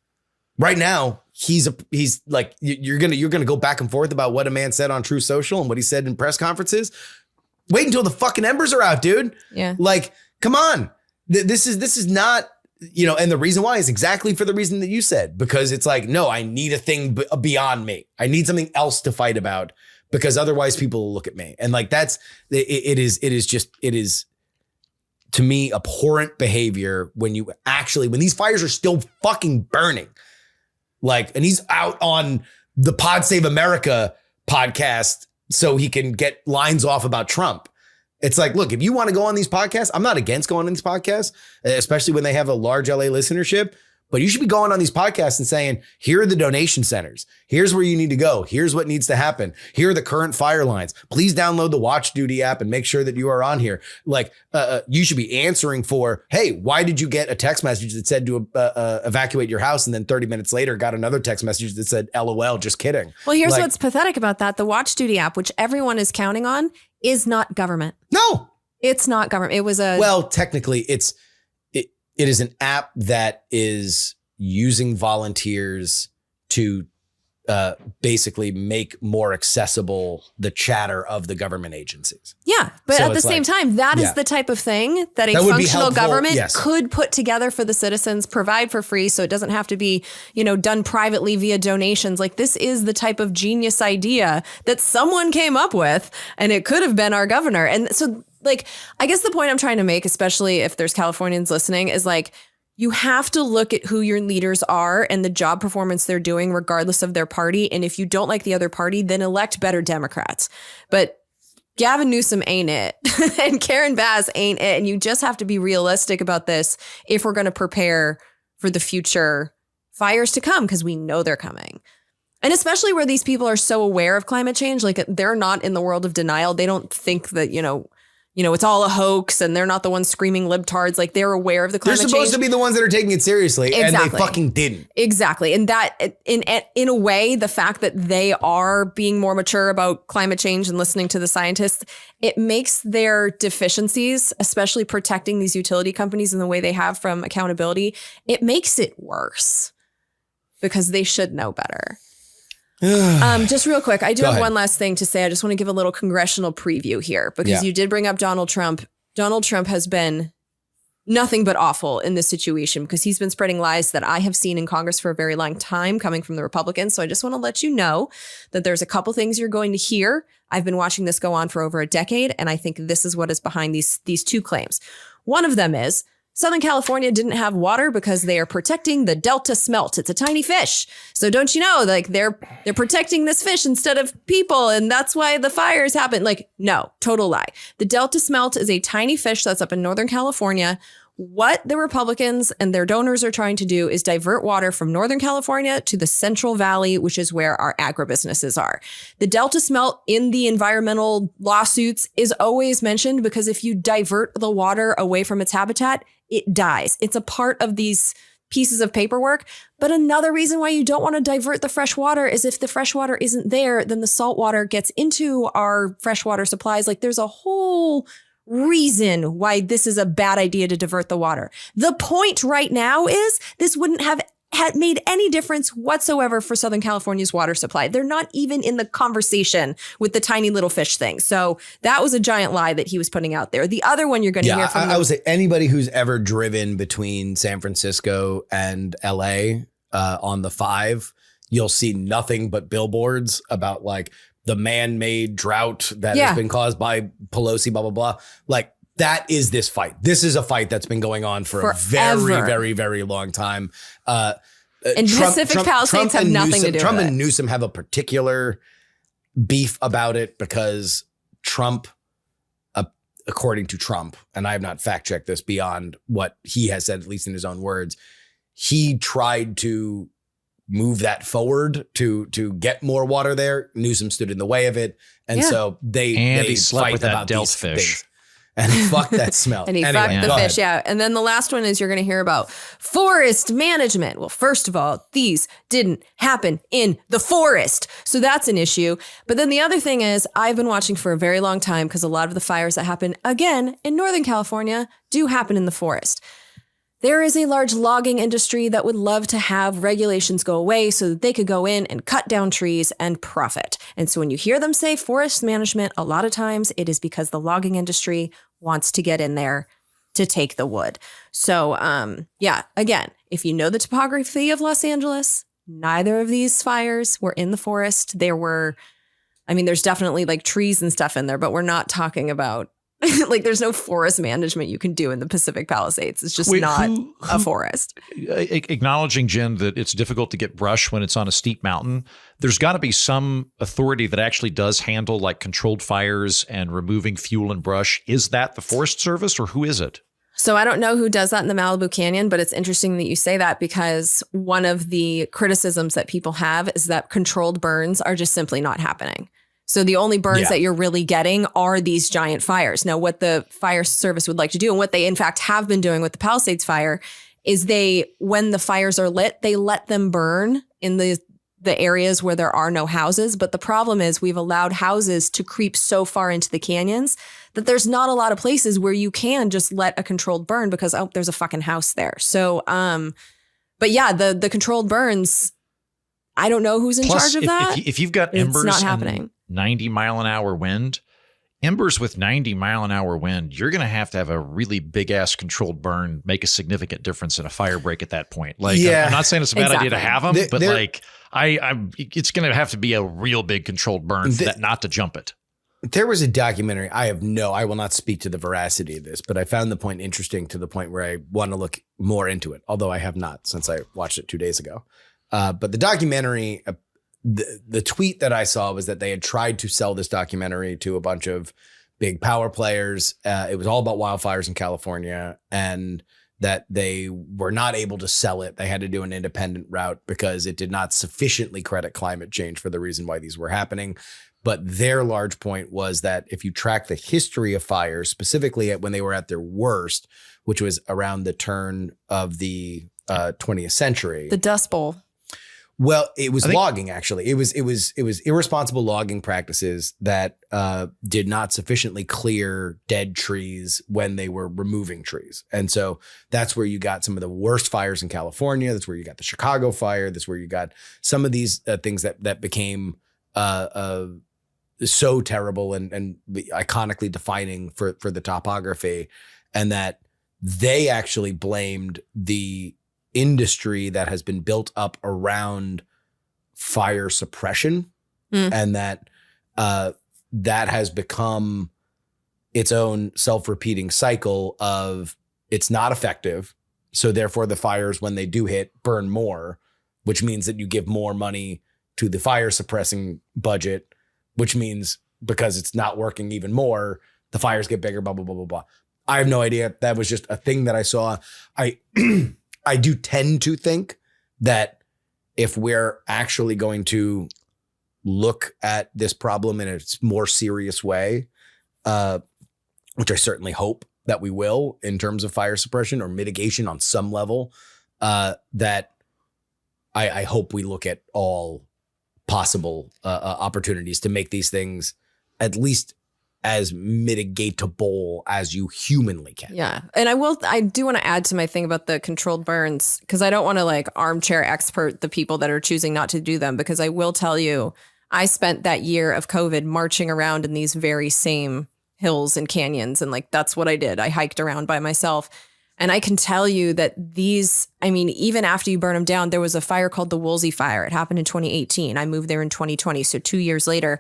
Right now, he's like, you're gonna go back and forth about what a man said on True Social and what he said in press conferences. Wait until the fucking embers are out, dude. Yeah. Like, come on. This is not, you know, and the reason why is exactly for the reason that you said, because it's like, no, I need a thing beyond me. I need something else to fight about because otherwise people will look at me. And like, it is to me, abhorrent behavior when these fires are still fucking burning. Like, and he's out on the Pod Save America podcast so he can get lines off about Trump. It's like, look, if you want to go on these podcasts, I'm not against going on these podcasts, especially when they have a large LA listenership. But you should be going on these podcasts and saying, here are the donation centers. Here's where you need to go. Here's what needs to happen. Here are the current fire lines. Please download the Watch Duty app and make sure that you are on here. Like, you should be answering for, hey, why did you get a text message that said to evacuate your house? And then 30 minutes later got another text message that said, LOL, just kidding. Well, here's what's pathetic about that. The Watch Duty app, which everyone is counting on, is not government. No, it's not government. It was technically it is an app that is using volunteers to basically make more accessible the chatter of the government agencies. Yeah. But at the same time, that is the type of thing that a functional government could put together for the citizens, provide for free. So it doesn't have to be, done privately via donations. Like, this is the type of genius idea that someone came up with, and it could have been our governor. And so, like, I guess the point I'm trying to make, especially if there's Californians listening, is like, you have to look at who your leaders are and the job performance they're doing, regardless of their party. And if you don't like the other party, then elect better Democrats. But Gavin Newsom ain't it. And Karen Bass ain't it. And you just have to be realistic about this if we're going to prepare for the future fires to come, because we know they're coming. And especially where these people are so aware of climate change, like, they're not in the world of denial. They don't think that, it's all a hoax, and they're not the ones screaming libtards. Like, they're aware of the climate change. They're supposed to be the ones that are taking it seriously, and they fucking didn't. Exactly. And that, in a way, the fact that they are being more mature about climate change and listening to the scientists, it makes their deficiencies, especially protecting these utility companies in the way they have from accountability, it makes it worse, because they should know better. Just real quick, I do have one last thing to say. I just want to give a little congressional preview here, because you did bring up Donald Trump. Donald Trump has been nothing but awful in this situation, because he's been spreading lies that I have seen in Congress for a very long time coming from the Republicans. So I just want to let you know that there's a couple things you're going to hear. I've been watching this go on for over a decade, and I think this is what is behind these two claims. One of them is Southern California didn't have water because they are protecting the Delta smelt. It's a tiny fish. So don't you know, like, they're protecting this fish instead of people, and that's why the fires happen. Like, no, total lie. The Delta smelt is a tiny fish that's up in Northern California. What the Republicans and their donors are trying to do is divert water from Northern California to the Central Valley, which is where our agribusinesses are. The Delta smelt in the environmental lawsuits is always mentioned, because if you divert the water away from its habitat, it dies. It's a part of these pieces of paperwork. But another reason why you don't want to divert the fresh water is if the fresh water isn't there, then the salt water gets into our freshwater supplies. Like, there's a whole reason why this is a bad idea to divert the water. The point right now is this wouldn't have had made any difference whatsoever for Southern California's water supply. They're not even in the conversation with the tiny little fish thing. So that was a giant lie that he was putting out there. The other one you're going to hear from I would say anybody who's ever driven between San Francisco and LA on the 5, you'll see nothing but billboards about, like, the man-made drought that has been caused by Pelosi, blah, blah, blah. Like, that is this fight. This is a fight that's been going on for a very, very, very long time. And Pacific Palisades have nothing to do with it. Trump and Newsom have a particular beef about it, because Trump, according to Trump, and I have not fact-checked this beyond what he has said, at least in his own words, he tried to move that forward to get more water there. Newsom stood in the way of it. And so they slept fight with that about Delta these fish. things. And fuck that smell. And he fucked the fish, And then the last one is you're going to hear about forest management. Well, first of all, these didn't happen in the forest. So that's an issue. But then the other thing is, I've been watching for a very long time, because a lot of the fires that happen, again, in Northern California do happen in the forest. There is a large logging industry that would love to have regulations go away so that they could go in and cut down trees and profit. And so when you hear them say forest management, a lot of times it is because the logging industry wants to get in there to take the wood. So, again, if you know the topography of Los Angeles, neither of these fires were in the forest. There's definitely like trees and stuff in there, but we're not talking about Like there's no forest management you can do in the Pacific Palisades. It's just not a forest. Acknowledging, Jen, that it's difficult to get brush when it's on a steep mountain, there's got to be some authority that actually does handle like controlled fires and removing fuel and brush. Is that the Forest Service or who is it? So I don't know who does that in the Malibu Canyon, but it's interesting that you say that because one of the criticisms that people have is that controlled burns are just simply not happening. So the only burns that you're really getting are these giant fires. Now, what the fire service would like to do and what they in fact have been doing with the Palisades fire is when the fires are lit, they let them burn in the areas where there are no houses. But the problem is we've allowed houses to creep so far into the canyons that there's not a lot of places where you can just let a controlled burn because, there's a fucking house there. So, but yeah, the controlled burns, I don't know who's in charge of that. If you've got embers, it's not happening. 90 mile an hour wind, embers with 90 mile an hour wind, you're going to have a really big ass controlled burn, make a significant difference in a fire break at that point. Like, I'm not saying it's a bad idea to have them, but like it's going to have to be a real big controlled burn for that not to jump it. There was a documentary. I will not speak to the veracity of this, but I found the point interesting to the point where I want to look more into it, although I have not since I watched it 2 days ago. But the documentary, the tweet that I saw was that they had tried to sell this documentary to a bunch of big power players. It was all about wildfires in California and that they were not able to sell it. They had to do an independent route because it did not sufficiently credit climate change for the reason why these were happening. But their large point was that if you track the history of fires, specifically when they were at their worst, which was around the turn of the 20th century. The Dust Bowl. Well, it was logging, actually. It was irresponsible logging practices that did not sufficiently clear dead trees when they were removing trees. And so that's where you got some of the worst fires in California. That's where you got the Chicago fire. That's where you got some of these things that became so terrible and iconically defining for the topography. And that they actually blamed the industry that has been built up around fire suppression and that that has become its own self-repeating cycle of it's not effective. So therefore the fires, when they do hit, burn more, which means that you give more money to the fire suppressing budget, which means because it's not working even more, the fires get bigger, blah, blah, blah, blah, blah. I have no idea. That was just a thing that I saw. I do tend to think that if we're actually going to look at this problem in a more serious way, which I certainly hope that we will in terms of fire suppression or mitigation on some level, that I hope we look at all possible opportunities to make these things at least as mitigatable as you humanly can. Yeah. And I do want to add to my thing about the controlled burns, because I don't want to like armchair expert the people that are choosing not to do them, because I will tell you, I spent that year of COVID marching around in these very same hills and canyons. And like, that's what I did. I hiked around by myself. And I can tell you that even after you burn them down, there was a fire called the Woolsey fire. It happened in 2018. I moved there in 2020. So 2 years later,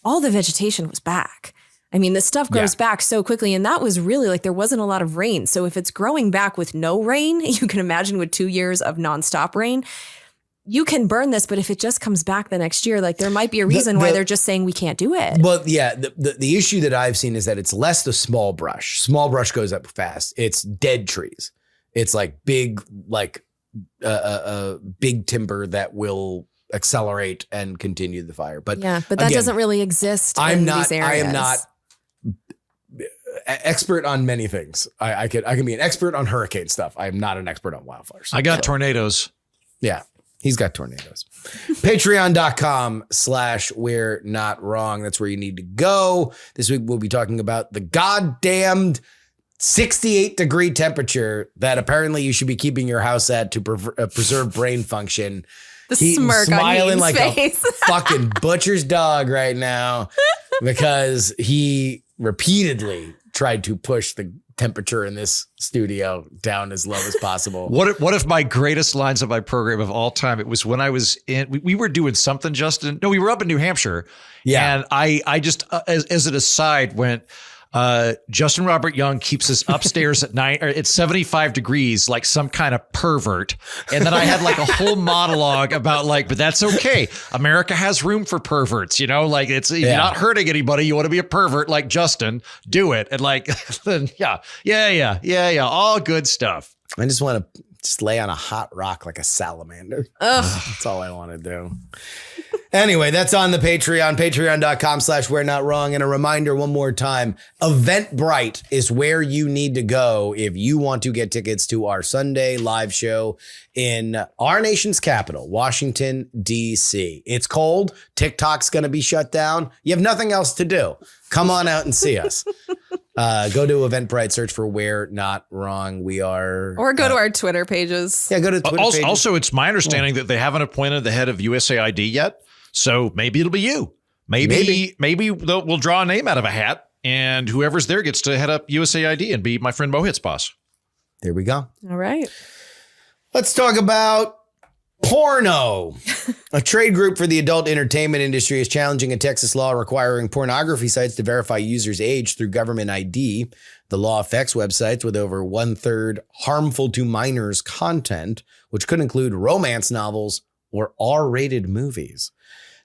all the vegetation was back. I mean, this stuff grows back so quickly. And that was really like, there wasn't a lot of rain. So if it's growing back with no rain, you can imagine with 2 years of nonstop rain, you can burn this. But if it just comes back the next year, like there might be a reason why they're just saying we can't do it. Well, yeah, the issue that I've seen is that it's less the small brush. Small brush goes up fast. It's dead trees. It's like big, big timber that will accelerate and continue the fire. But that again, doesn't really exist in these areas. I am not expert on many things. I can be an expert on hurricane stuff. I am not an expert on wildfires. I got tornadoes. Yeah, he's got tornadoes. Patreon.com/we're not wrong. That's where you need to go. This week we'll be talking about the goddamned 68 degree temperature that apparently you should be keeping your house at to preserve brain function. The smirk smiling on like face. a fucking butcher's dog right now because he repeatedly tried to push the temperature in this studio down as low as possible. What if my greatest lines of my program of all time, it was when I was we were doing something, Justin. No, we were up in New Hampshire. Yeah. And I just, as an aside, went, Justin Robert Young keeps us upstairs at night. It's 75 degrees, like some kind of pervert. And then I had like a whole monologue about like, but that's okay. America has room for perverts, you know, like it's you're not hurting anybody. You want to be a pervert like Justin, do it. And like, yeah. All good stuff. I just want to just lay on a hot rock like a salamander. That's all I want to do. Anyway, that's on the Patreon, patreon.com/we're not wrong. And a reminder one more time, Eventbrite is where you need to go if you want to get tickets to our Sunday live show in our nation's capital, Washington, D.C. It's cold. TikTok's going to be shut down. You have nothing else to do. Come on out and see us. Go to Eventbrite, search for We're Not Wrong. We are. Or go to our Twitter pages. Yeah, go to Twitter pages. Also, it's my understanding that they haven't appointed the head of USAID yet. So maybe it'll be you. Maybe we'll draw a name out of a hat, and whoever's there gets to head up USAID and be my friend Mohit's boss. There we go. All right. Let's talk about porno. A trade group for the adult entertainment industry is challenging a Texas law requiring pornography sites to verify users' age through government ID. The law affects websites with over 1/3 harmful to minors content, which could include romance novels or R-rated movies.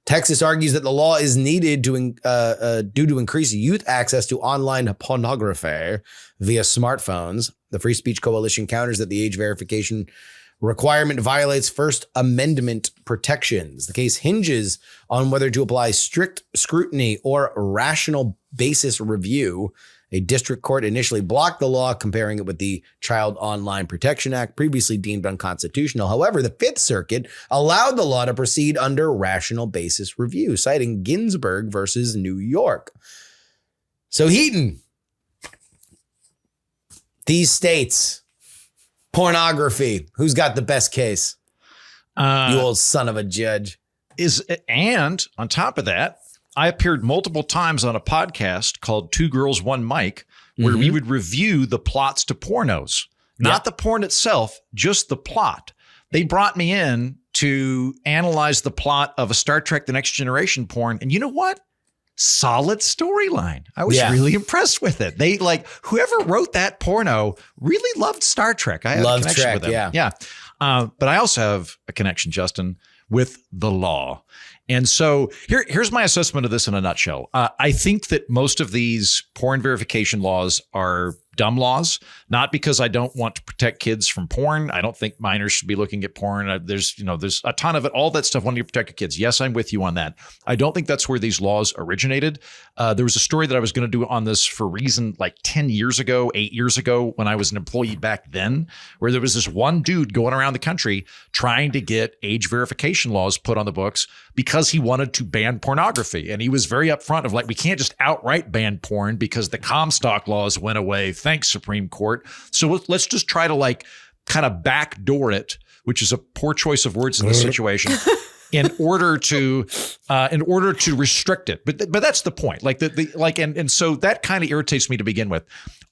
Texas argues that the law is needed due to increase youth access to online pornography via smartphones. The Free Speech Coalition counters that the age verification requirement violates First Amendment protections. The case hinges on whether to apply strict scrutiny or rational basis review. A district court initially blocked the law, comparing it with the Child Online Protection Act, previously deemed unconstitutional. However, the Fifth Circuit allowed the law to proceed under rational basis review, citing Ginsburg versus New York. So Heaton, these states, pornography, who's got the best case? You old son of a judge. And on top of that, I appeared multiple times on a podcast called Two Girls, One Mic, where we would review the plots to pornos, not the porn itself, just the plot. They brought me in to analyze the plot of a Star Trek The Next Generation porn. And you know what? Solid storyline. I was really impressed with it. They like whoever wrote that porno really loved Star Trek. I have a connection with them. Yeah. But I also have a connection, Justin, with the law. And so here's my assessment of this in a nutshell. I think that most of these porn verification laws are dumb laws, not because I don't want to protect kids from porn. I don't think minors should be looking at porn. There's a ton of it, all that stuff wanting to protect your kids. Yes, I'm with you on that. I don't think that's where these laws originated. There was a story that I was going to do on this for Reason like 8 years ago, when I was an employee back then, where there was this one dude going around the country trying to get age verification laws put on the books because he wanted to ban pornography. And he was very upfront of like, we can't just outright ban porn because the Comstock laws went away. Thanks, Supreme Court. So let's just try to like kind of backdoor it, which is a poor choice of words in this situation, in order to restrict it. But that's the point. Like and so that kind of irritates me to begin with.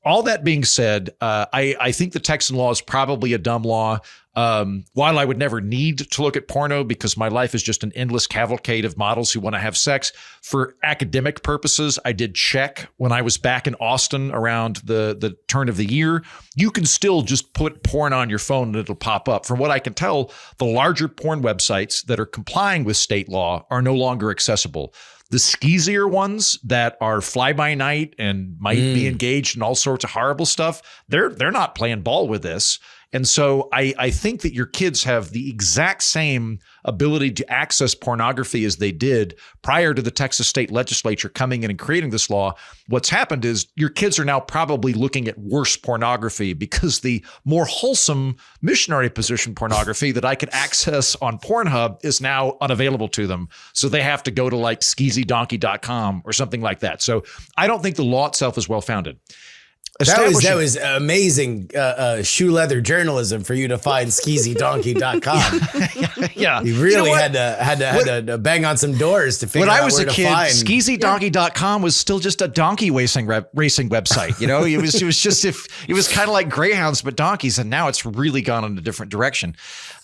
All that being said, I think the Texan law is probably a dumb law. While I would never need to look at porno because my life is just an endless cavalcade of models who want to have sex, for academic purposes, I did check when I was back in Austin around the turn of the year. You can still just put porn on your phone and it'll pop up. From what I can tell, the larger porn websites that are complying with state law are no longer accessible. The skeezier ones that are fly by night and might be engaged in all sorts of horrible stuff, they're not playing ball with this. And so I think that your kids have the exact same ability to access pornography as they did prior to the Texas state legislature coming in and creating this law. What's happened is your kids are now probably looking at worse pornography because the more wholesome missionary position pornography that I could access on Pornhub is now unavailable to them. So they have to go to like skeezydonkey.com or something like that. So I don't think the law itself is well-founded. That was amazing shoe leather journalism for you to find skeezydonkey.com. Yeah. You really had to bang on some doors to figure out where to find. When I was a kid, skeezydonkey.com was still just a donkey racing website. You know, it was kind of like greyhounds, but donkeys. And now it's really gone in a different direction.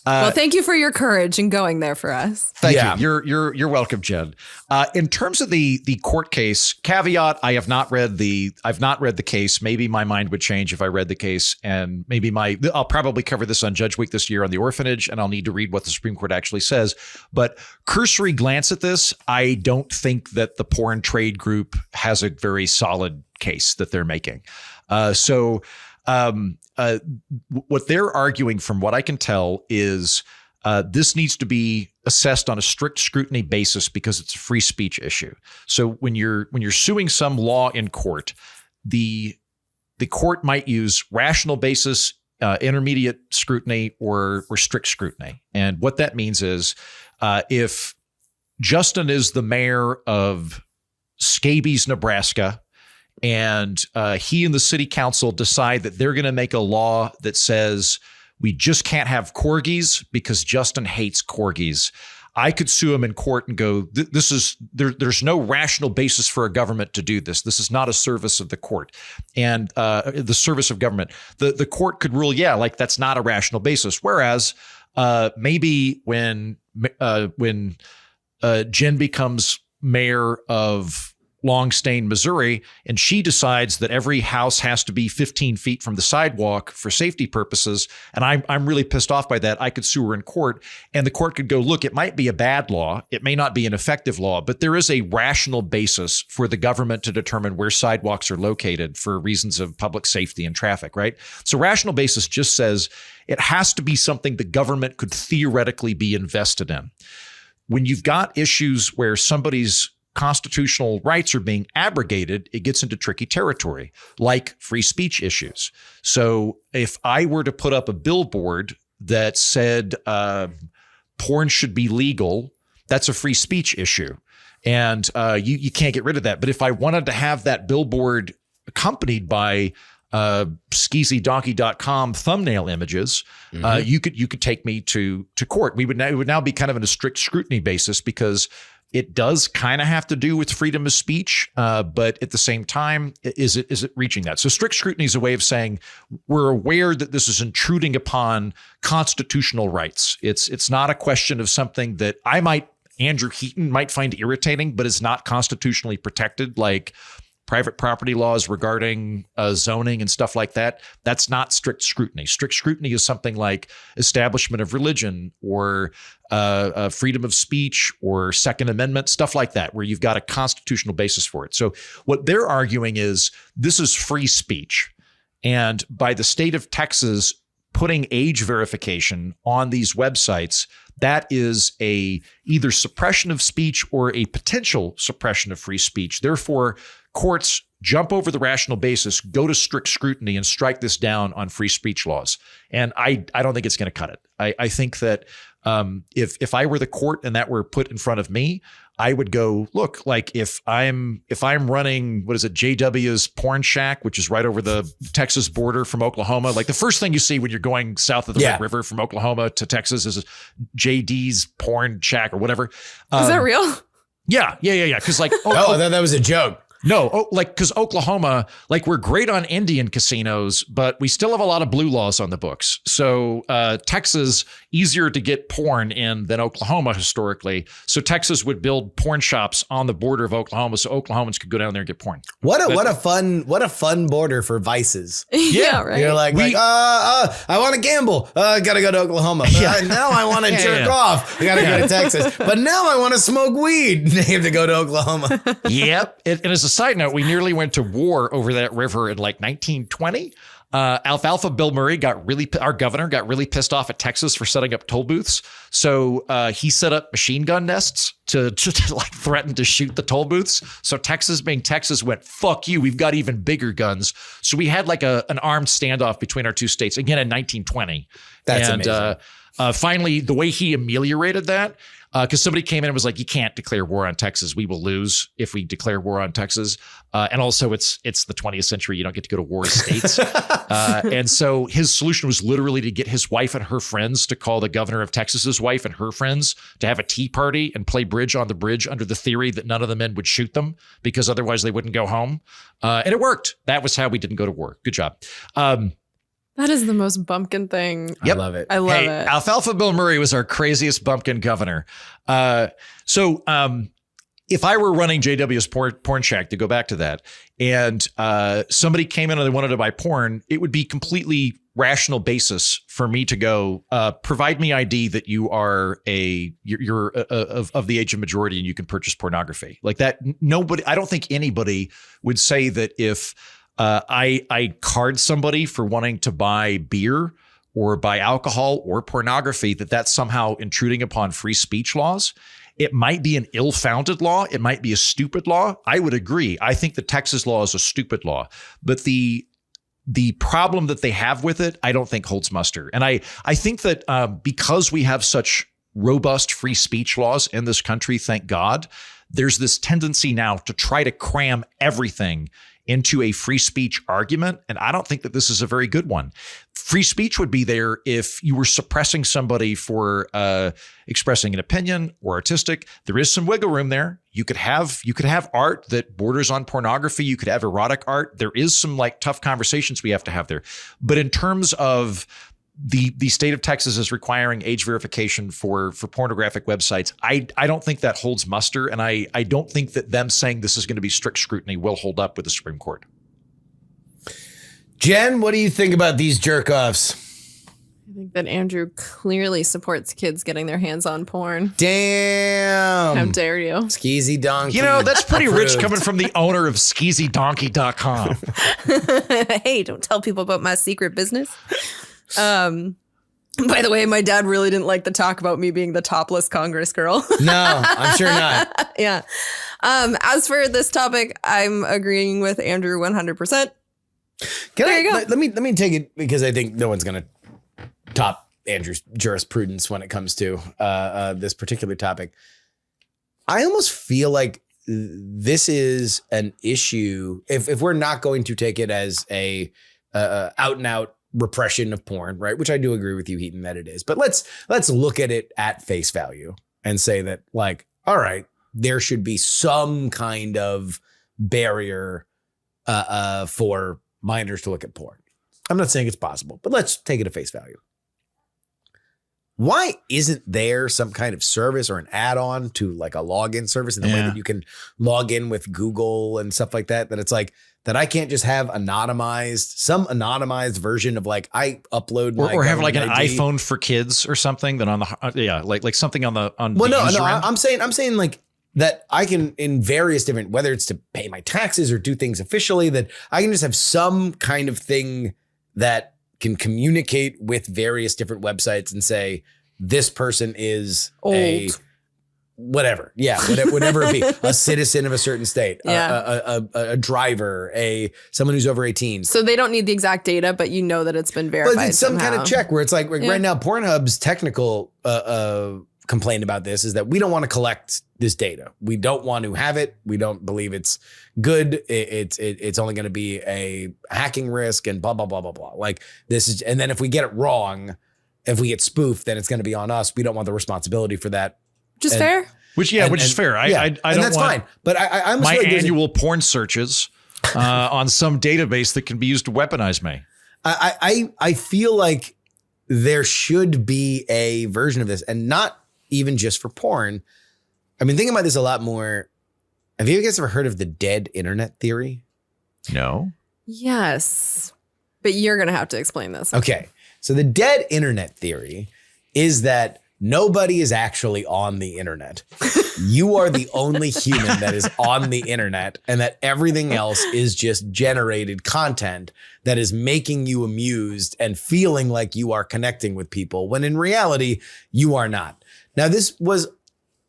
Well, thank you for your courage in going there for us. Thank you. You're welcome, Jen. In terms of the court case, caveat: I've not read the case. Maybe my mind would change if I read the case, and maybe I'll probably cover this on Judge Week this year on the orphanage, and I'll need to read what the Supreme Court actually says. But cursory glance at this, I don't think that the porn trade group has a very solid case that they're making. What they're arguing, from what I can tell, is this needs to be assessed on a strict scrutiny basis because it's a free speech issue. So when you're suing some law in court, the court might use rational basis, intermediate scrutiny, or strict scrutiny. And what that means is if Justin is the mayor of Scabies, Nebraska, and he and the city council decide that they're going to make a law that says we just can't have corgis because Justin hates corgis, I could sue him in court and go, there's no rational basis for a government to do this. This is not a service of the court and the service of government. The court could rule, that's not a rational basis. Whereas maybe when Jen becomes mayor of Longstain, Missouri, and she decides that every house has to be 15 feet from the sidewalk for safety purposes, and I'm really pissed off by that, I could sue her in court, and the court could go, look, it might be a bad law, it may not be an effective law, but there is a rational basis for the government to determine where sidewalks are located for reasons of public safety and traffic, right? So rational basis just says it has to be something the government could theoretically be invested in. When you've got issues where somebody's constitutional rights are being abrogated, it gets into tricky territory, like free speech issues. So if I were to put up a billboard that said porn should be legal, that's a free speech issue. And you can't get rid of that. But if I wanted to have that billboard accompanied by skeezydonkey.com thumbnail images, you could take me to court. It would now be kind of in a strict scrutiny basis because it does kind of have to do with freedom of speech, but at the same time, is it reaching that? So strict scrutiny is a way of saying we're aware that this is intruding upon constitutional rights. It's not a question of something that Andrew Heaton might find irritating, but is not constitutionally protected, like private property laws regarding zoning and stuff like that. That's not strict scrutiny. Strict scrutiny is something like establishment of religion or freedom of speech or Second Amendment, stuff like that, where you've got a constitutional basis for it. So what they're arguing is this is free speech. And by the state of Texas putting age verification on these websites, that is either suppression of speech or a potential suppression of free speech. Therefore, courts jump over the rational basis, go to strict scrutiny, and strike this down on free speech laws. And I don't think it's going to cut it. I think that if I were the court and that were put in front of me, I would go, look, like if I'm running, what is it, JW's Porn Shack, which is right over the Texas border from Oklahoma. Like the first thing you see when you're going south of the Red River from Oklahoma to Texas is JD's Porn Shack or whatever. Is that real? Yeah. Because like, I thought that was a joke. No, because Oklahoma, like we're great on Indian casinos, but we still have a lot of blue laws on the books. So Texas, easier to get porn in than Oklahoma historically. So Texas would build porn shops on the border of Oklahoma so Oklahomans could go down there and get porn. What a fun border for vices. Yeah, right. You're like, I want to gamble. I got to go to Oklahoma. Now I want to jerk off. I got to go to Texas. But now I want to smoke weed. They have to go to Oklahoma. Yep. And as a side note, we nearly went to war over that river in like 1920. Alfalfa Bill Murray our governor got really pissed off at Texas for setting up toll booths. So he set up machine gun nests to like threaten to shoot the toll booths. So Texas being Texas went, fuck you. We've got even bigger guns. So we had like an armed standoff between our two states again in 1920. That's amazing. Finally, the way he ameliorated that, because somebody came in and was like, you can't declare war on Texas. We will lose if we declare war on Texas. And also it's the 20th century. You don't get to go to war states. And so his solution was literally to get his wife and her friends to call the governor of Texas's wife and her friends to have a tea party and play bridge on the bridge under the theory that none of the men would shoot them because otherwise they wouldn't go home. And it worked. That was how we didn't go to war. Good job. That is the most bumpkin thing. Yep. I love it. I love Hey, it. Alfalfa Bill Murray was our craziest bumpkin governor. So if I were running JW's porn shack, to go back to that, and somebody came in and they wanted to buy porn, it would be completely rational basis for me to go, provide me ID that you're of the age of majority and you can purchase pornography. Like that, nobody, I don't think anybody would say that if I card somebody for wanting to buy beer or buy alcohol or pornography, that's somehow intruding upon free speech laws. It might be an ill-founded law. It might be a stupid law. I would agree. I think the Texas law is a stupid law, but the problem that they have with it, I don't think holds muster. And I think that because we have such robust free speech laws in this country, thank God, there's this tendency now to try to cram everything into a free speech argument. And I don't think that this is a very good one. Free speech would be there if you were suppressing somebody for expressing an opinion or artistic. There is some wiggle room there. You could have art that borders on pornography. You could have erotic art. There is some like tough conversations we have to have there. But in terms of the state of Texas is requiring age verification for pornographic websites, I don't think that holds muster. And I don't think that them saying this is going to be strict scrutiny will hold up with the Supreme Court. Jen, what do you think about these jerk-offs? I think that Andrew clearly supports kids getting their hands on porn. Damn. How dare you? Skeezy Donkey. You know, that's pretty rich Approved. coming from the owner of skeezydonkey.com. Hey, don't tell people about my secret business. By the way, my dad really didn't like the talk about me being the topless Congress girl. No, I'm sure not. Yeah. As for this topic, I'm agreeing with Andrew 100%. There you go. Let me take it because I think no one's going to top Andrew's jurisprudence when it comes to this particular topic. I almost feel like this is an issue if we're not going to take it as a out and out repression of porn, right? Which I do agree with you, Heaton, that it is. But let's look at it at face value and say that, like, all right, there should be some kind of barrier for minors to look at porn. I'm not saying it's possible, but let's take it at face value. Why isn't there some kind of service or an add-on to like a login service in the way that you can log in with Google and stuff like that? That it's like that I can't just have some anonymized version of like I upload my or have like an ID. iPhone for kids or something that on the like something on the Well, the no, user end? I'm saying like that I can in various different, whether it's to pay my taxes or do things officially, that I can just have some kind of thing that can communicate with various different websites and say, this person is a whatever. Yeah. Whatever it be, a citizen of a certain state, a driver, someone who's over 18. So they don't need the exact data, but you know that it's been verified. But it's some kind somehow. of check where it's like right now, Pornhub's technical complaint about this is that we don't want to collect this data. We don't want to have it. We don't believe it's good. It's only going to be a hacking risk and blah, blah, blah, blah, blah. Like this is, and then if we get it wrong, if we get spoofed, then it's going to be on us. We don't want the responsibility for that. Just fair. Which is fair. I don't that's want fine. But I my like annual porn searches on some database that can be used to weaponize me. I feel like there should be a version of this, and not even just for porn. I've been thinking about this a lot more. Have you guys ever heard of the dead internet theory? No. Yes. But you're going to have to explain this. Okay. So the dead internet theory is that nobody is actually on the internet. You are the only human that is on the internet, and that everything else is just generated content that is making you amused and feeling like you are connecting with people, when in reality, you are not. Now, this was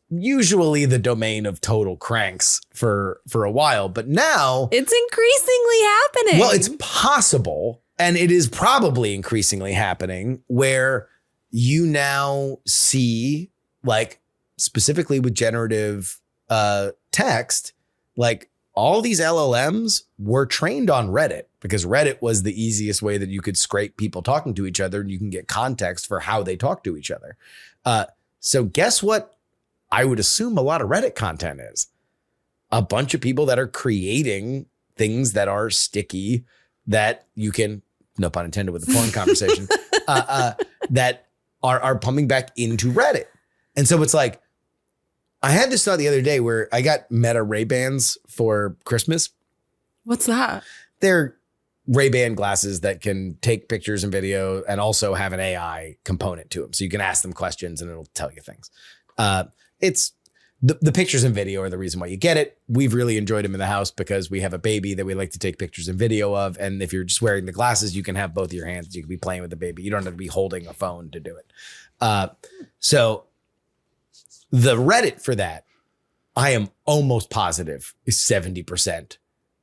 usually the domain of total cranks for a while, but now it's increasingly happening. Well, it's possible, and it is probably increasingly happening, where you now see, like, specifically with generative text, like all these LLMs were trained on Reddit, because Reddit was the easiest way that you could scrape people talking to each other, and you can get context for how they talk to each other. So guess what? I would assume a lot of Reddit content is a bunch of people that are creating things that are sticky, that you can no pun intended with the porn conversation, that are pumping back into Reddit. And so it's like, I had this thought the other day where I got Meta Ray-Bans for Christmas. What's that? They're Ray-Ban glasses that can take pictures and video and also have an AI component to them. So you can ask them questions and it'll tell you things. It's the pictures and video are the reason why you get it. We've really enjoyed them in the house because we have a baby that we like to take pictures and video of. And if you're just wearing the glasses, you can have both your hands. You can be playing with the baby. You don't have to be holding a phone to do it. So the Reddit for that, I am almost positive is 70%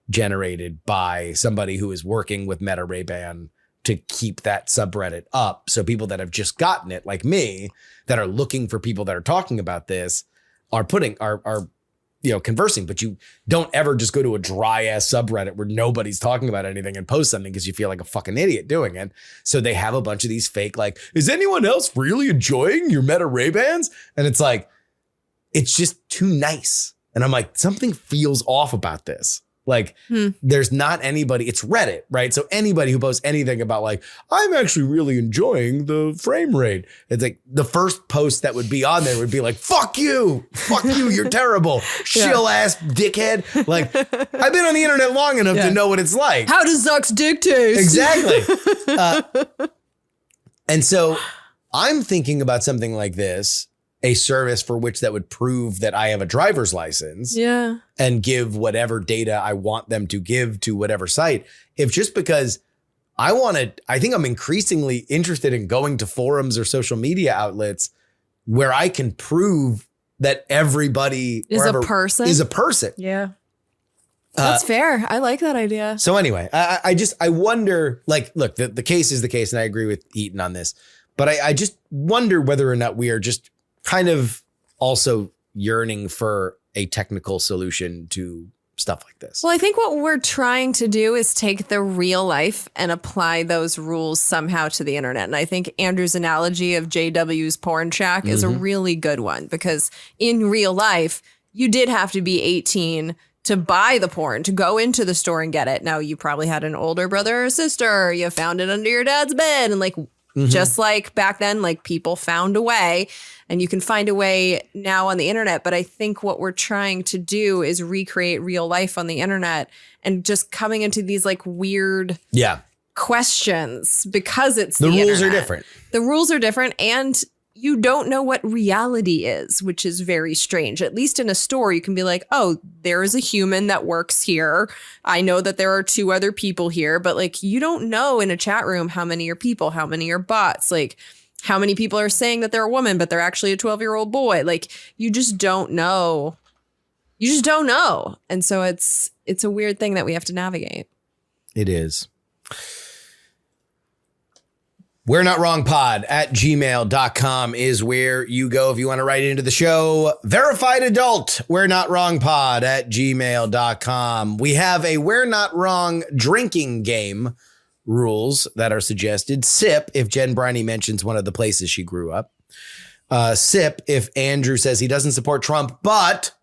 generated by somebody who is working with Meta Ray-Ban to keep that subreddit up. So people that have just gotten it, like me, that are looking for people that are talking about this, are conversing. But you don't ever just go to a dry ass subreddit where nobody's talking about anything and post something because you feel like a fucking idiot doing it. So they have a bunch of these fake, like, is anyone else really enjoying your Meta Ray-Bans? And it's like, it's just too nice. And I'm like, something feels off about this. Like there's not anybody, it's Reddit, right? So anybody who posts anything about like, I'm actually really enjoying the frame rate. It's like the first post that would be on there would be like, fuck you, you're terrible. Shill ass dickhead. Like I've been on the internet long enough to know what it's like. How does Zuck's dick taste? Exactly. And so I'm thinking about something like this, a service for which that would prove that I have a driver's license and give whatever data I want them to give to whatever site. If just because I think I'm increasingly interested in going to forums or social media outlets where I can prove that everybody is a person. Yeah. That's fair. I like that idea. So anyway, I wonder, like, look, the case is the case, and I agree with Heaton on this, but I just wonder whether or not we are just kind of also yearning for a technical solution to stuff like this. Well, I think what we're trying to do is take the real life and apply those rules somehow to the internet. And I think Andrew's analogy of JW's porn shack is a really good one, because in real life, you did have to be 18 to buy the porn, to go into the store and get it. Now, you probably had an older brother or sister, you found it under your dad's bed, and like, just like back then, like people found a way, and you can find a way now on the internet. But I think what we're trying to do is recreate real life on the internet, and just coming into these like weird questions because it's the rules internet. Are different. The rules are different, and you don't know what reality is, which is very strange. At least in a store, you can be like, oh, there is a human that works here. I know that there are 2 other people here, but like, you don't know in a chat room how many are people, how many are bots, like how many people are saying that they're a woman, but they're actually a 12-year-old boy. Like, you just don't know. You just don't know. And so it's a weird thing that we have to navigate. It is. We're Not Wrong Pod at gmail.com is where you go if you want to write into the show. Verified adult, We're Not Wrong Pod at gmail.com. We have a We're Not Wrong drinking game rules that are suggested. Sip if Jen Briney mentions one of the places she grew up. Sip if Andrew says he doesn't support Trump, but...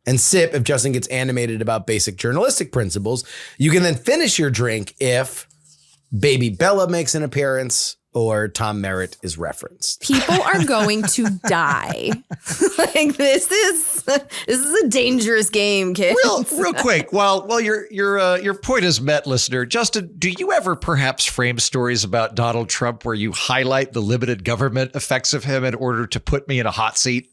and sip if Justin gets animated about basic journalistic principles. You can then finish your drink if... Baby Bella makes an appearance or Tom Merritt is referenced. People are going to die. Like this is a dangerous game, kids. Real quick, while your point is met, listener, Justin, do you ever perhaps frame stories about Donald Trump where you highlight the limited government effects of him in order to put me in a hot seat?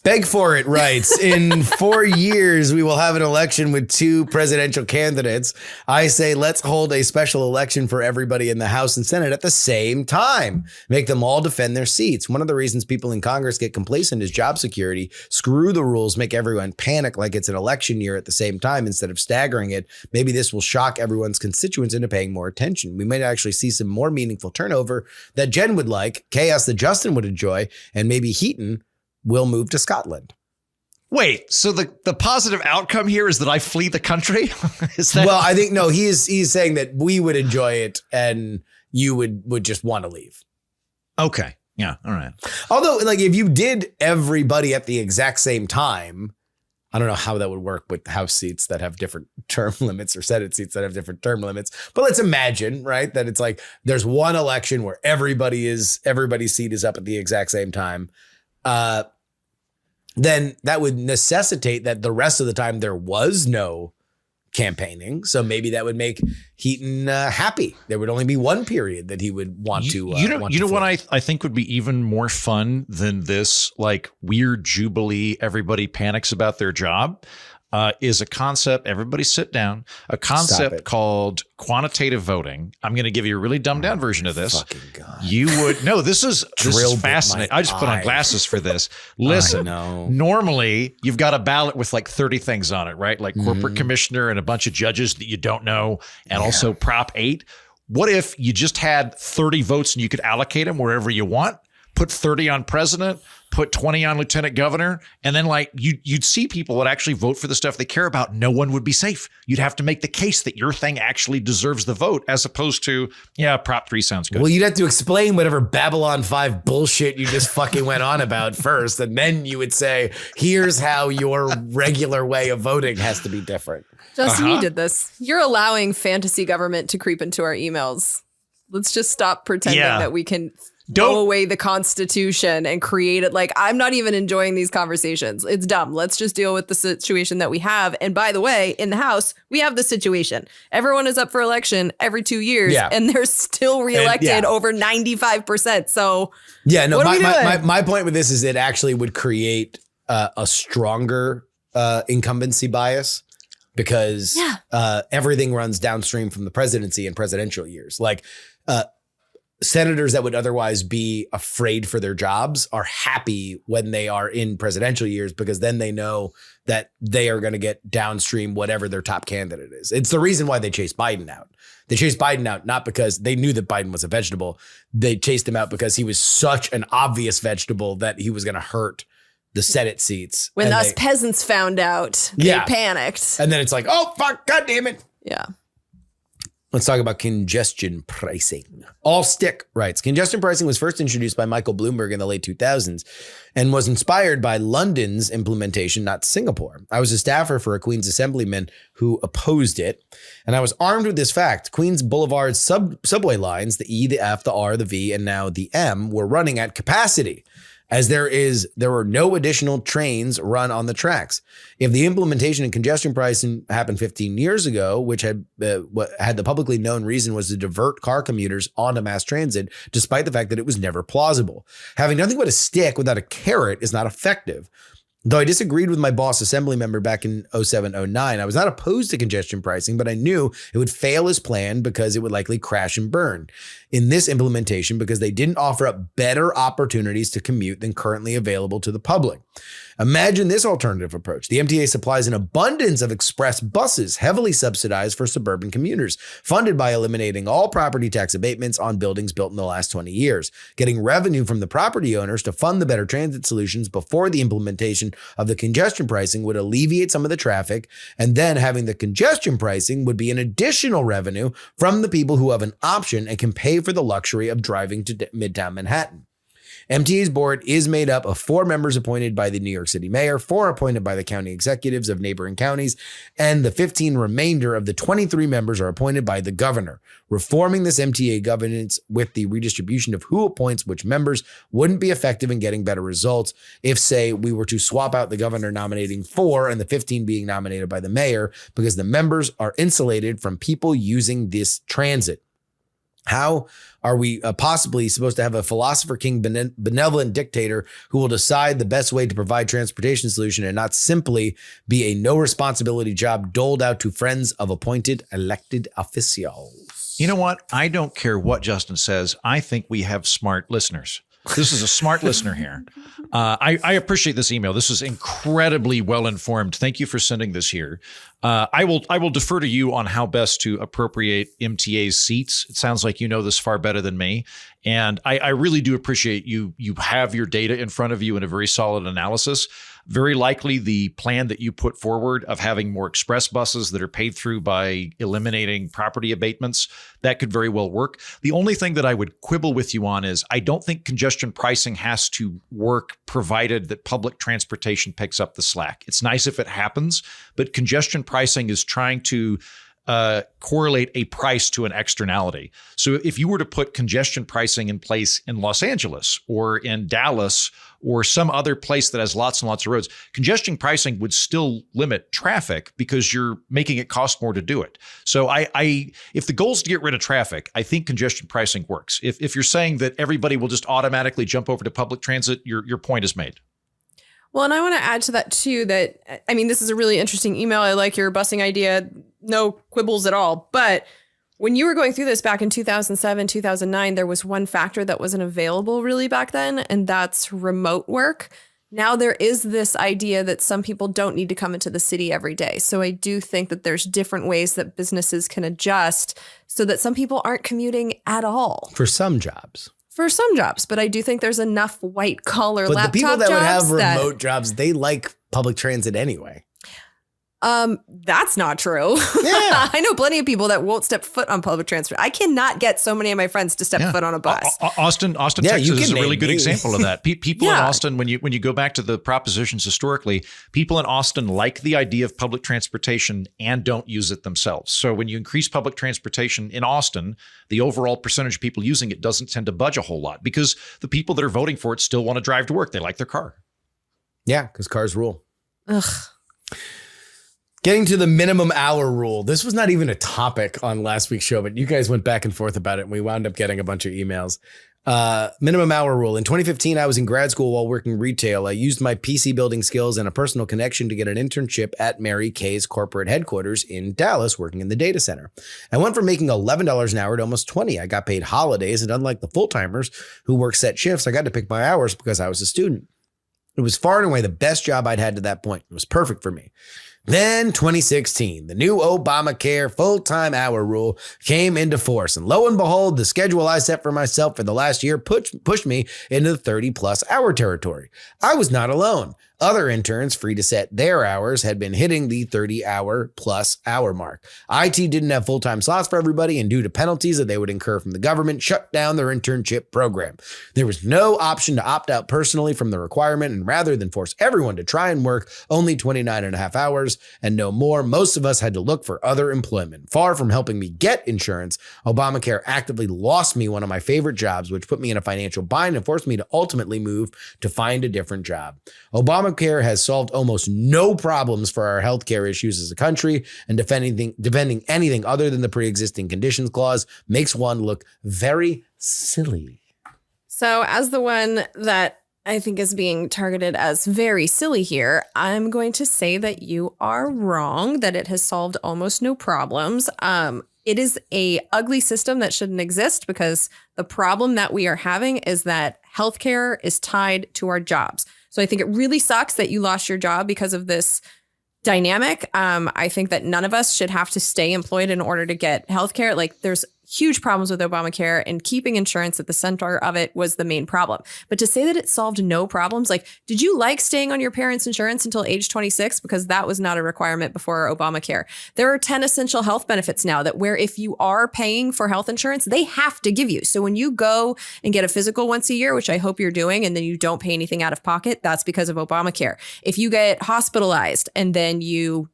Beg for it writes, in 4 years, we will have an election with 2 presidential candidates. I say, let's hold a special election for everybody in the House and Senate at the same time. Make them all defend their seats. One of the reasons people in Congress get complacent is job security. Screw the rules, make everyone panic like it's an election year at the same time instead of staggering it. Maybe this will shock everyone's constituents into paying more attention. We might actually see some more meaningful turnover that Jen would like, chaos that Justin would enjoy, and maybe Heaton will move to Scotland. Wait, so the positive outcome here is that I flee the country? Is that? Well, I think, no, he's saying that we would enjoy it and you would just want to leave. Okay. Yeah. All right. Although, like, if you did everybody at the exact same time, I don't know how that would work with House seats that have different term limits or Senate seats that have different term limits. But let's imagine, right, that it's like there's one election where everybody's seat is up at the exact same time. Then that would necessitate that the rest of the time there was no campaigning. So maybe that would make Heaton happy. There would only be one period that he would want to. You know what I think would be even more fun than this like weird jubilee, everybody panics about their job, is a concept. Everybody sit down. A concept called quantitative voting. I'm going to give you a really dumbed down version of this. Fucking God. You would this is fascinating. I just put on glasses for this. Listen, normally you've got a ballot with like 30 things on it, right? Like corporate commissioner and a bunch of judges that you don't know, and also Prop 8. What if you just had 30 votes and you could allocate them wherever you want? Put 30 on president, put 20 on lieutenant governor, and then like you'd see people that actually vote for the stuff they care about. No one would be safe. You'd have to make the case that your thing actually deserves the vote, as opposed to, Prop 3 sounds good. Well, you'd have to explain whatever Babylon 5 bullshit you just fucking went on about first, and then you would say, here's how your regular way of voting has to be different. Justin, you did this. You're allowing fantasy government to creep into our emails. Let's just stop pretending that we can throw away the Constitution and create it. Like, I'm not even enjoying these conversations. It's dumb. Let's just deal with the situation that we have. And by the way, in the House, we have the situation. Everyone is up for election every 2 years, and they're still reelected over 95%. So my point with this is it actually would create a stronger incumbency bias, because everything runs downstream from the presidency and presidential years. Like, senators that would otherwise be afraid for their jobs are happy when they are in presidential years, because then they know that they are going to get downstream whatever their top candidate is. It's the reason why they chased Biden out. They chased Biden out not because they knew that Biden was a vegetable. They chased him out because he was such an obvious vegetable that he was going to hurt the Senate seats. When us peasants found out, they panicked. And then it's like, oh, fuck, God damn it. Yeah. Let's talk about congestion pricing. Allstick writes, congestion pricing was first introduced by Michael Bloomberg in the late 2000s and was inspired by London's implementation, not Singapore. I was a staffer for a Queens assemblyman who opposed it, and I was armed with this fact. Queens Boulevard's subway lines, the E, the F, the R, the V, and now the M, were running at capacity, as there were no additional trains run on the tracks. If the implementation of congestion pricing happened 15 years ago, which had the publicly known reason was to divert car commuters onto mass transit, despite the fact that it was never plausible. Having nothing but a stick without a carrot is not effective. Though I disagreed with my boss assembly member back in 07-09, I was not opposed to congestion pricing, but I knew it would fail as planned because it would likely crash and burn in this implementation, because they didn't offer up better opportunities to commute than currently available to the public. Imagine this alternative approach. The MTA supplies an abundance of express buses, heavily subsidized for suburban commuters, funded by eliminating all property tax abatements on buildings built in the last 20 years, getting revenue from the property owners to fund the better transit solutions before the implementation of the congestion pricing would alleviate some of the traffic, and then having the congestion pricing would be an additional revenue from the people who have an option and can pay for the luxury of driving to Midtown Manhattan. MTA's board is made up of 4 members appointed by the New York City mayor, 4 appointed by the county executives of neighboring counties, and the 15 remainder of the 23 members are appointed by the governor. Reforming this MTA governance with the redistribution of who appoints which members wouldn't be effective in getting better results if, say, we were to swap out the governor nominating 4 and the 15 being nominated by the mayor, because the members are insulated from people using this transit. How are we possibly supposed to have a philosopher king benevolent dictator who will decide the best way to provide transportation solution and not simply be a no responsibility job doled out to friends of appointed elected officials? You know what? I don't care what Justin says. I think we have smart listeners. This is a smart listener here. I appreciate this email. This is incredibly well informed. Thank you for sending this here. I will defer to you on how best to appropriate MTA's seats. It sounds like you know this far better than me. And I really do appreciate you have your data in front of you in a very solid analysis. Very likely the plan that you put forward of having more express buses that are paid through by eliminating property abatements, that could very well work. The only thing that I would quibble with you on is I don't think congestion pricing has to work provided that public transportation picks up the slack. It's nice if it happens, but congestion pricing is trying to correlate a price to an externality. So if you were to put congestion pricing in place in Los Angeles or in Dallas or some other place that has lots and lots of roads, congestion pricing would still limit traffic because you're making it cost more to do it. So if the goal is to get rid of traffic, I think congestion pricing works. If you're saying that everybody will just automatically jump over to public transit, your point is made. Well, and I want to add to that too, that, I mean, this is a really interesting email. I like your busing idea. No quibbles at all. But when you were going through this back in 2007, 2009, there was one factor that wasn't available really back then, and that's remote work. Now there is this idea that some people don't need to come into the city every day. So I do think that there's different ways that businesses can adjust so that some people aren't commuting at all. For some jobs. For some jobs, but I do think there's enough white collar laptop jobs. But the people that would have remote jobs, they like public transit anyway. That's not true. Yeah. I know plenty of people that won't step foot on public transport. I cannot get so many of my friends to step foot on a bus. Austin, Texas is a really good example of that. People in Austin, when you go back to the propositions historically, people in Austin like the idea of public transportation and don't use it themselves. So when you increase public transportation in Austin, the overall percentage of people using it doesn't tend to budge a whole lot because the people that are voting for it still want to drive to work. They like their car. Yeah, because cars rule. Ugh. Getting to the minimum hour rule. This was not even a topic on last week's show, but you guys went back and forth about it, and we wound up getting a bunch of emails. Minimum hour rule. In 2015, I was in grad school while working retail. I used my PC building skills and a personal connection to get an internship at Mary Kay's corporate headquarters in Dallas, working in the data center. I went from making $11 an hour to almost $20. I got paid holidays, and unlike the full-timers who work set shifts, I got to pick my hours because I was a student. It was far and away the best job I'd had to that point. It was perfect for me. Then 2016, the new Obamacare full-time hour rule came into force. And lo and behold, the schedule I set for myself for the last year pushed me into the 30-plus hour territory. I was not alone. Other interns, free to set their hours, had been hitting the 30-hour-plus hour mark. IT didn't have full-time slots for everybody, and due to penalties that they would incur from the government, shut down their internship program. There was no option to opt out personally from the requirement, and rather than force everyone to try and work only 29 and a half hours and no more, most of us had to look for other employment. Far from helping me get insurance, Obamacare actively lost me one of my favorite jobs, which put me in a financial bind and forced me to ultimately move to find a different job. Obamacare has solved almost no problems for our healthcare issues as a country, and defending anything other than the pre-existing conditions clause makes one look very silly. So as the one that I think is being targeted as very silly here, I'm going to say that you are wrong, that it has solved almost no problems. It is a ugly system that shouldn't exist because the problem that we are having is that healthcare is tied to our jobs. So I think it really sucks that you lost your job because of this dynamic. I think that none of us should have to stay employed in order to get healthcare. Like, there's huge problems with Obamacare, and keeping insurance at the center of it was the main problem. But to say that it solved no problems, like, did you like staying on your parents' insurance until age 26? Because that was not a requirement before Obamacare. There are 10 essential health benefits now that where if you are paying for health insurance, they have to give you. So when you go and get a physical once a year, which I hope you're doing, and then you don't pay anything out of pocket, that's because of Obamacare. If you get hospitalized and then you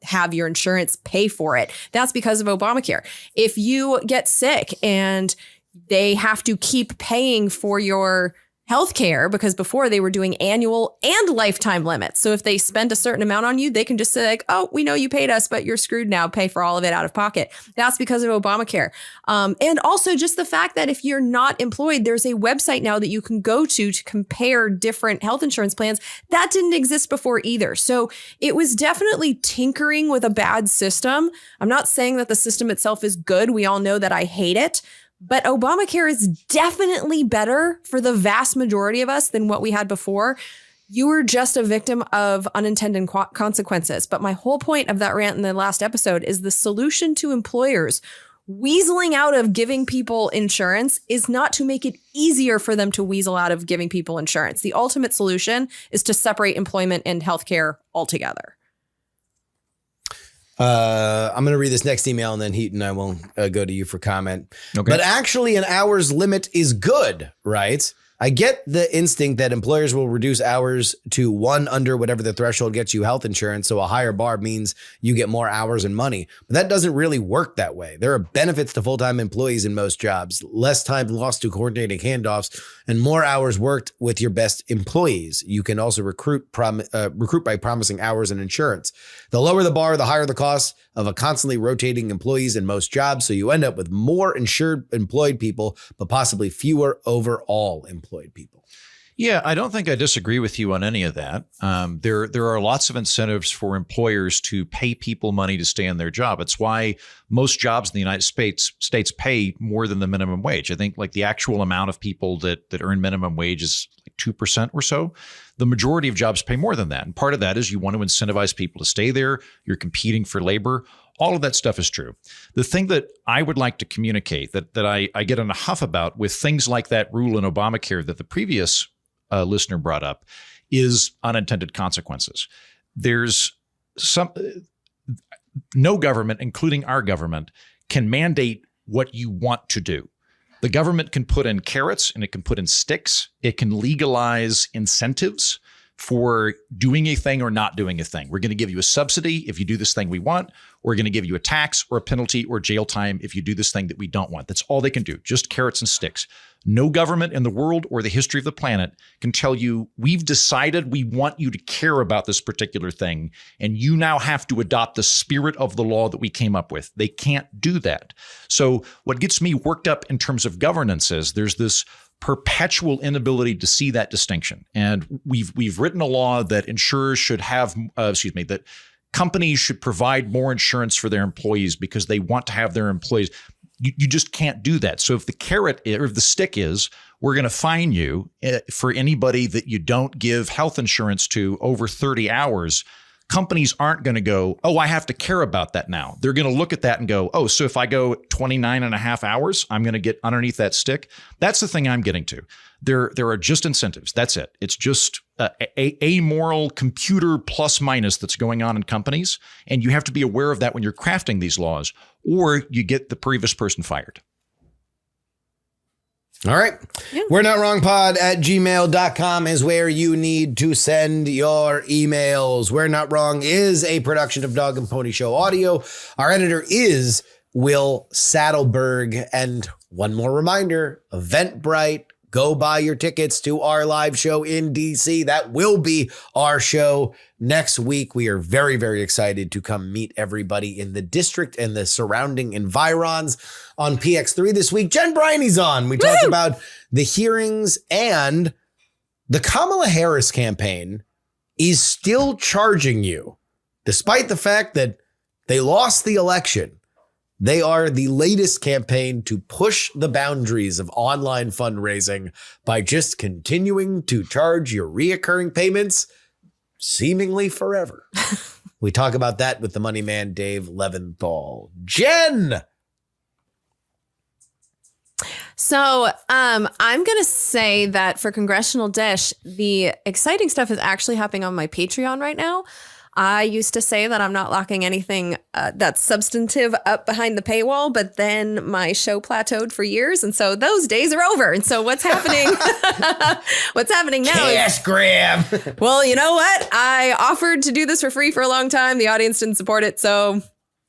have your insurance pay for it, that's because of Obamacare. If you get sick and they have to keep paying for your healthcare, because before they were doing annual and lifetime limits. So if they spend a certain amount on you, they can just say like, oh, we know you paid us, but you're screwed now. Pay for all of it out of pocket. That's because of Obamacare. And also just the fact that if you're not employed, there's a website now that you can go to compare different health insurance plans. That didn't exist before either. So it was definitely tinkering with a bad system. I'm not saying that the system itself is good. We all know that I hate it. But Obamacare is definitely better for the vast majority of us than what we had before. You were just a victim of unintended consequences. But my whole point of that rant in the last episode is the solution to employers weaseling out of giving people insurance is not to make it easier for them to weasel out of giving people insurance. The ultimate solution is to separate employment and healthcare altogether. I'm going to read this next email, and then Heaton, I will go to you for comment. Okay. But actually, an hours limit is good, right? I get the instinct that employers will reduce hours to one under whatever the threshold gets you health insurance. So a higher bar means you get more hours and money. But that doesn't really work that way. There are benefits to full-time employees in most jobs, less time lost to coordinating handoffs, and more hours worked with your best employees. You can also recruit by promising hours and insurance. The lower the bar, the higher the cost of a constantly rotating employees in most jobs. So you end up with more insured employed people, but possibly fewer overall employed people. Yeah, I don't think I disagree with you on any of that. There are lots of incentives for employers to pay people money to stay in their job. It's why most jobs in the United States pay more than the minimum wage. I think like the actual amount of people that earn minimum wage is like 2% or so. The majority of jobs pay more than that. And part of that is you want to incentivize people to stay there. You're competing for labor. All of that stuff is true. The thing that I would like to communicate that I get in a huff about with things like that rule in Obamacare that the previous listener brought up is unintended consequences. There's no government, including our government, can mandate what you want to do. The government can put in carrots and it can put in sticks. It can legalize incentives for doing a thing or not doing a thing. We're going to give you a subsidy if you do this thing we want. We're going to give you a tax or a penalty or jail time if you do this thing that we don't want. That's all they can do, just carrots and sticks. No government in the world or the history of the planet can tell you, we've decided we want you to care about this particular thing, and you now have to adopt the spirit of the law that we came up with. They can't do that. So what gets me worked up in terms of governance is there's this perpetual inability to see that distinction. And we've written a law that insurers should have, that companies should provide more insurance for their employees because they want to have their employees. You just can't do that. So if the carrot or if the stick is, we're going to fine you for anybody that you don't give health insurance to over 30 hours, companies aren't going to go, oh, I have to care about that now. They're going to look at that and go, oh, so if I go 29 and a half hours, I'm going to get underneath that stick. That's the thing I'm getting to. There are just incentives. That's it. It's just a moral computer plus minus that's going on in companies. And you have to be aware of that when you're crafting these laws, or you get the previous person fired. All right. Yeah. We're not wrong pod at gmail.com is where you need to send your emails. We're Not Wrong is a production of Dog and Pony Show Audio. Our editor is Will Saddleberg. And one more reminder, Eventbrite. Go buy your tickets to our live show in DC. That will be our show next week. We are very, very excited to come meet everybody in the district and the surrounding environs on PX3 this week. Jen Briney's on. We talked about the hearings, and the Kamala Harris campaign is still charging you, despite the fact that they lost the election. They are the latest campaign to push the boundaries of online fundraising by just continuing to charge your reoccurring payments seemingly forever. We talk about that with the money man, Dave Leventhal. Jen! So I'm going to say that for Congressional Dish, the exciting stuff is actually happening on my Patreon right now. I used to say that I'm not locking anything that's substantive up behind the paywall, but then my show plateaued for years. And so those days are over. And so what's happening? What's happening now? Cash grab. Well, you know what? I offered to do this for free for a long time. The audience didn't support it. So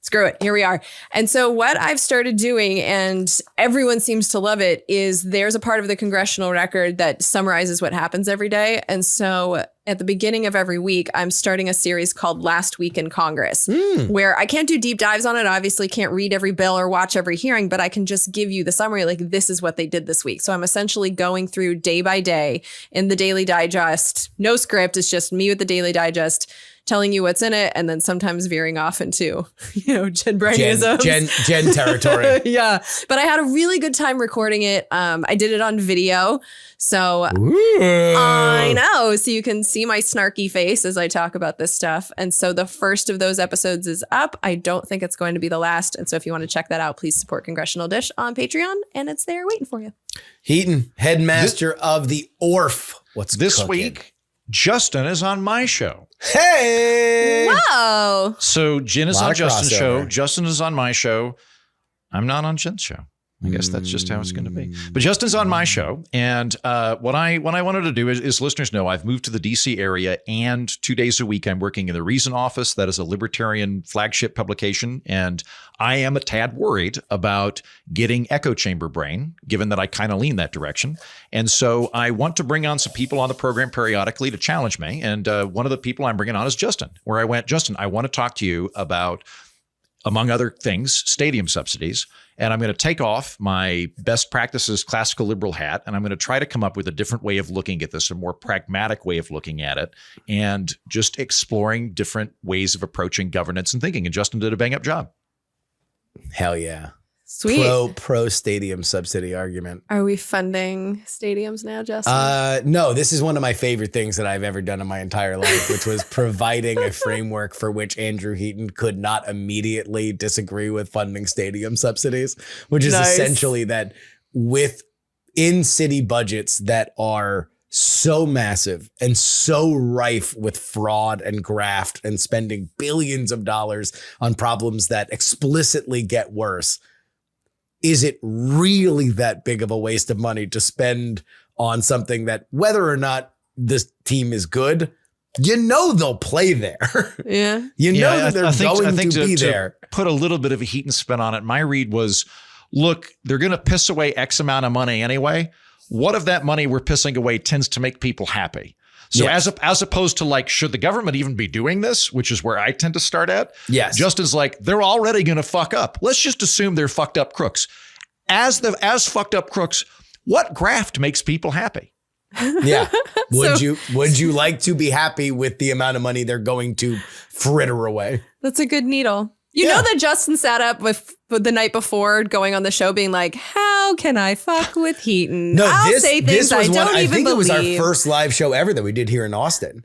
screw it. Here we are. And so what I've started doing, and everyone seems to love it, is there's a part of the congressional record that summarizes what happens every day. And so at the beginning of every week, I'm starting a series called Last Week in Congress, where I can't do deep dives on it. I obviously can't read every bill or watch every hearing, but I can just give you the summary, like this is what they did this week. So I'm essentially going through day by day in the Daily Digest. No script. It's just me with the Daily Digest, telling you what's in it, and then sometimes veering off into, Jen Brainyisms. Jen territory. Yeah. But I had a really good time recording it. I did it on video. So Ooh. I know. So you can see my snarky face as I talk about this stuff. And so the first of those episodes is up. I don't think it's going to be the last. And so if you want to check that out, please support Congressional Dish on Patreon. And it's there waiting for you. Heaton, headmaster of the ORF. What's this cooking? week? Justin is on my show. Hey! Wow. So Jen is Lot on of Justin's crossover. show. Justin is on my show. I'm not on Jen's show. I guess that's just how it's going to be. But Justin's on my show. And what I wanted to do is listeners know I've moved to the DC area, and 2 days a week I'm working in the Reason office. That is a libertarian flagship publication. And I am a tad worried about getting echo chamber brain, given that I kind of lean that direction. And so I want to bring on some people on the program periodically to challenge me. And one of the people I'm bringing on is Justin, where I went, Justin, I want to talk to you about, among other things, stadium subsidies. And I'm going to take off my best practices classical liberal hat, and I'm going to try to come up with a different way of looking at this, a more pragmatic way of looking at it, and just exploring different ways of approaching governance and thinking. And Justin did a bang up job. Hell yeah. Sweet. Pro stadium subsidy argument. Are we funding stadiums now, Justin? No, this is one of my favorite things that I've ever done in my entire life, which was providing a framework for which Andrew Heaton could not immediately disagree with funding stadium subsidies, which is Nice. essentially that with in-city budgets that are so massive and so rife with fraud and graft and spending billions of dollars on problems that explicitly get worse, is it really that big of a waste of money to spend on something that, whether or not this team is good, they'll play there. Yeah. That they're going to be to there. Put a little bit of a Heaton spin on it. My read was, look, they're going to piss away X amount of money anyway. What if that money we're pissing away tends to make people happy? So Yes. as opposed to like, should the government even be doing this, which is where I tend to start at? Yes. Justin's like, they're already going to fuck up. Let's just assume they're fucked up crooks. As fucked up crooks, what graft makes people happy? Yeah. Would you like to be happy with the amount of money they're going to fritter away? That's a good needle. You know that Justin sat up with the night before going on the show being like, how can I fuck with Heaton? I'll say things I don't even think believe. it was our first live show ever that we did here in Austin.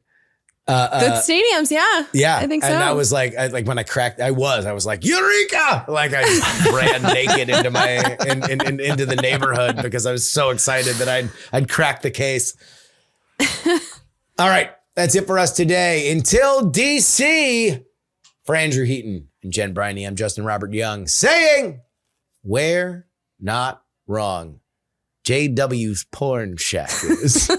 The stadiums, yeah. Yeah. I think so. And I was like, when I cracked, I was like, Eureka! Like I just ran naked into into the neighborhood because I was so excited that I'd cracked the case. All right. That's it for us today. Until DC, for Andrew Heaton and Jen Briney, I'm Justin Robert Young saying, we're not wrong. JW's Porn Shack is.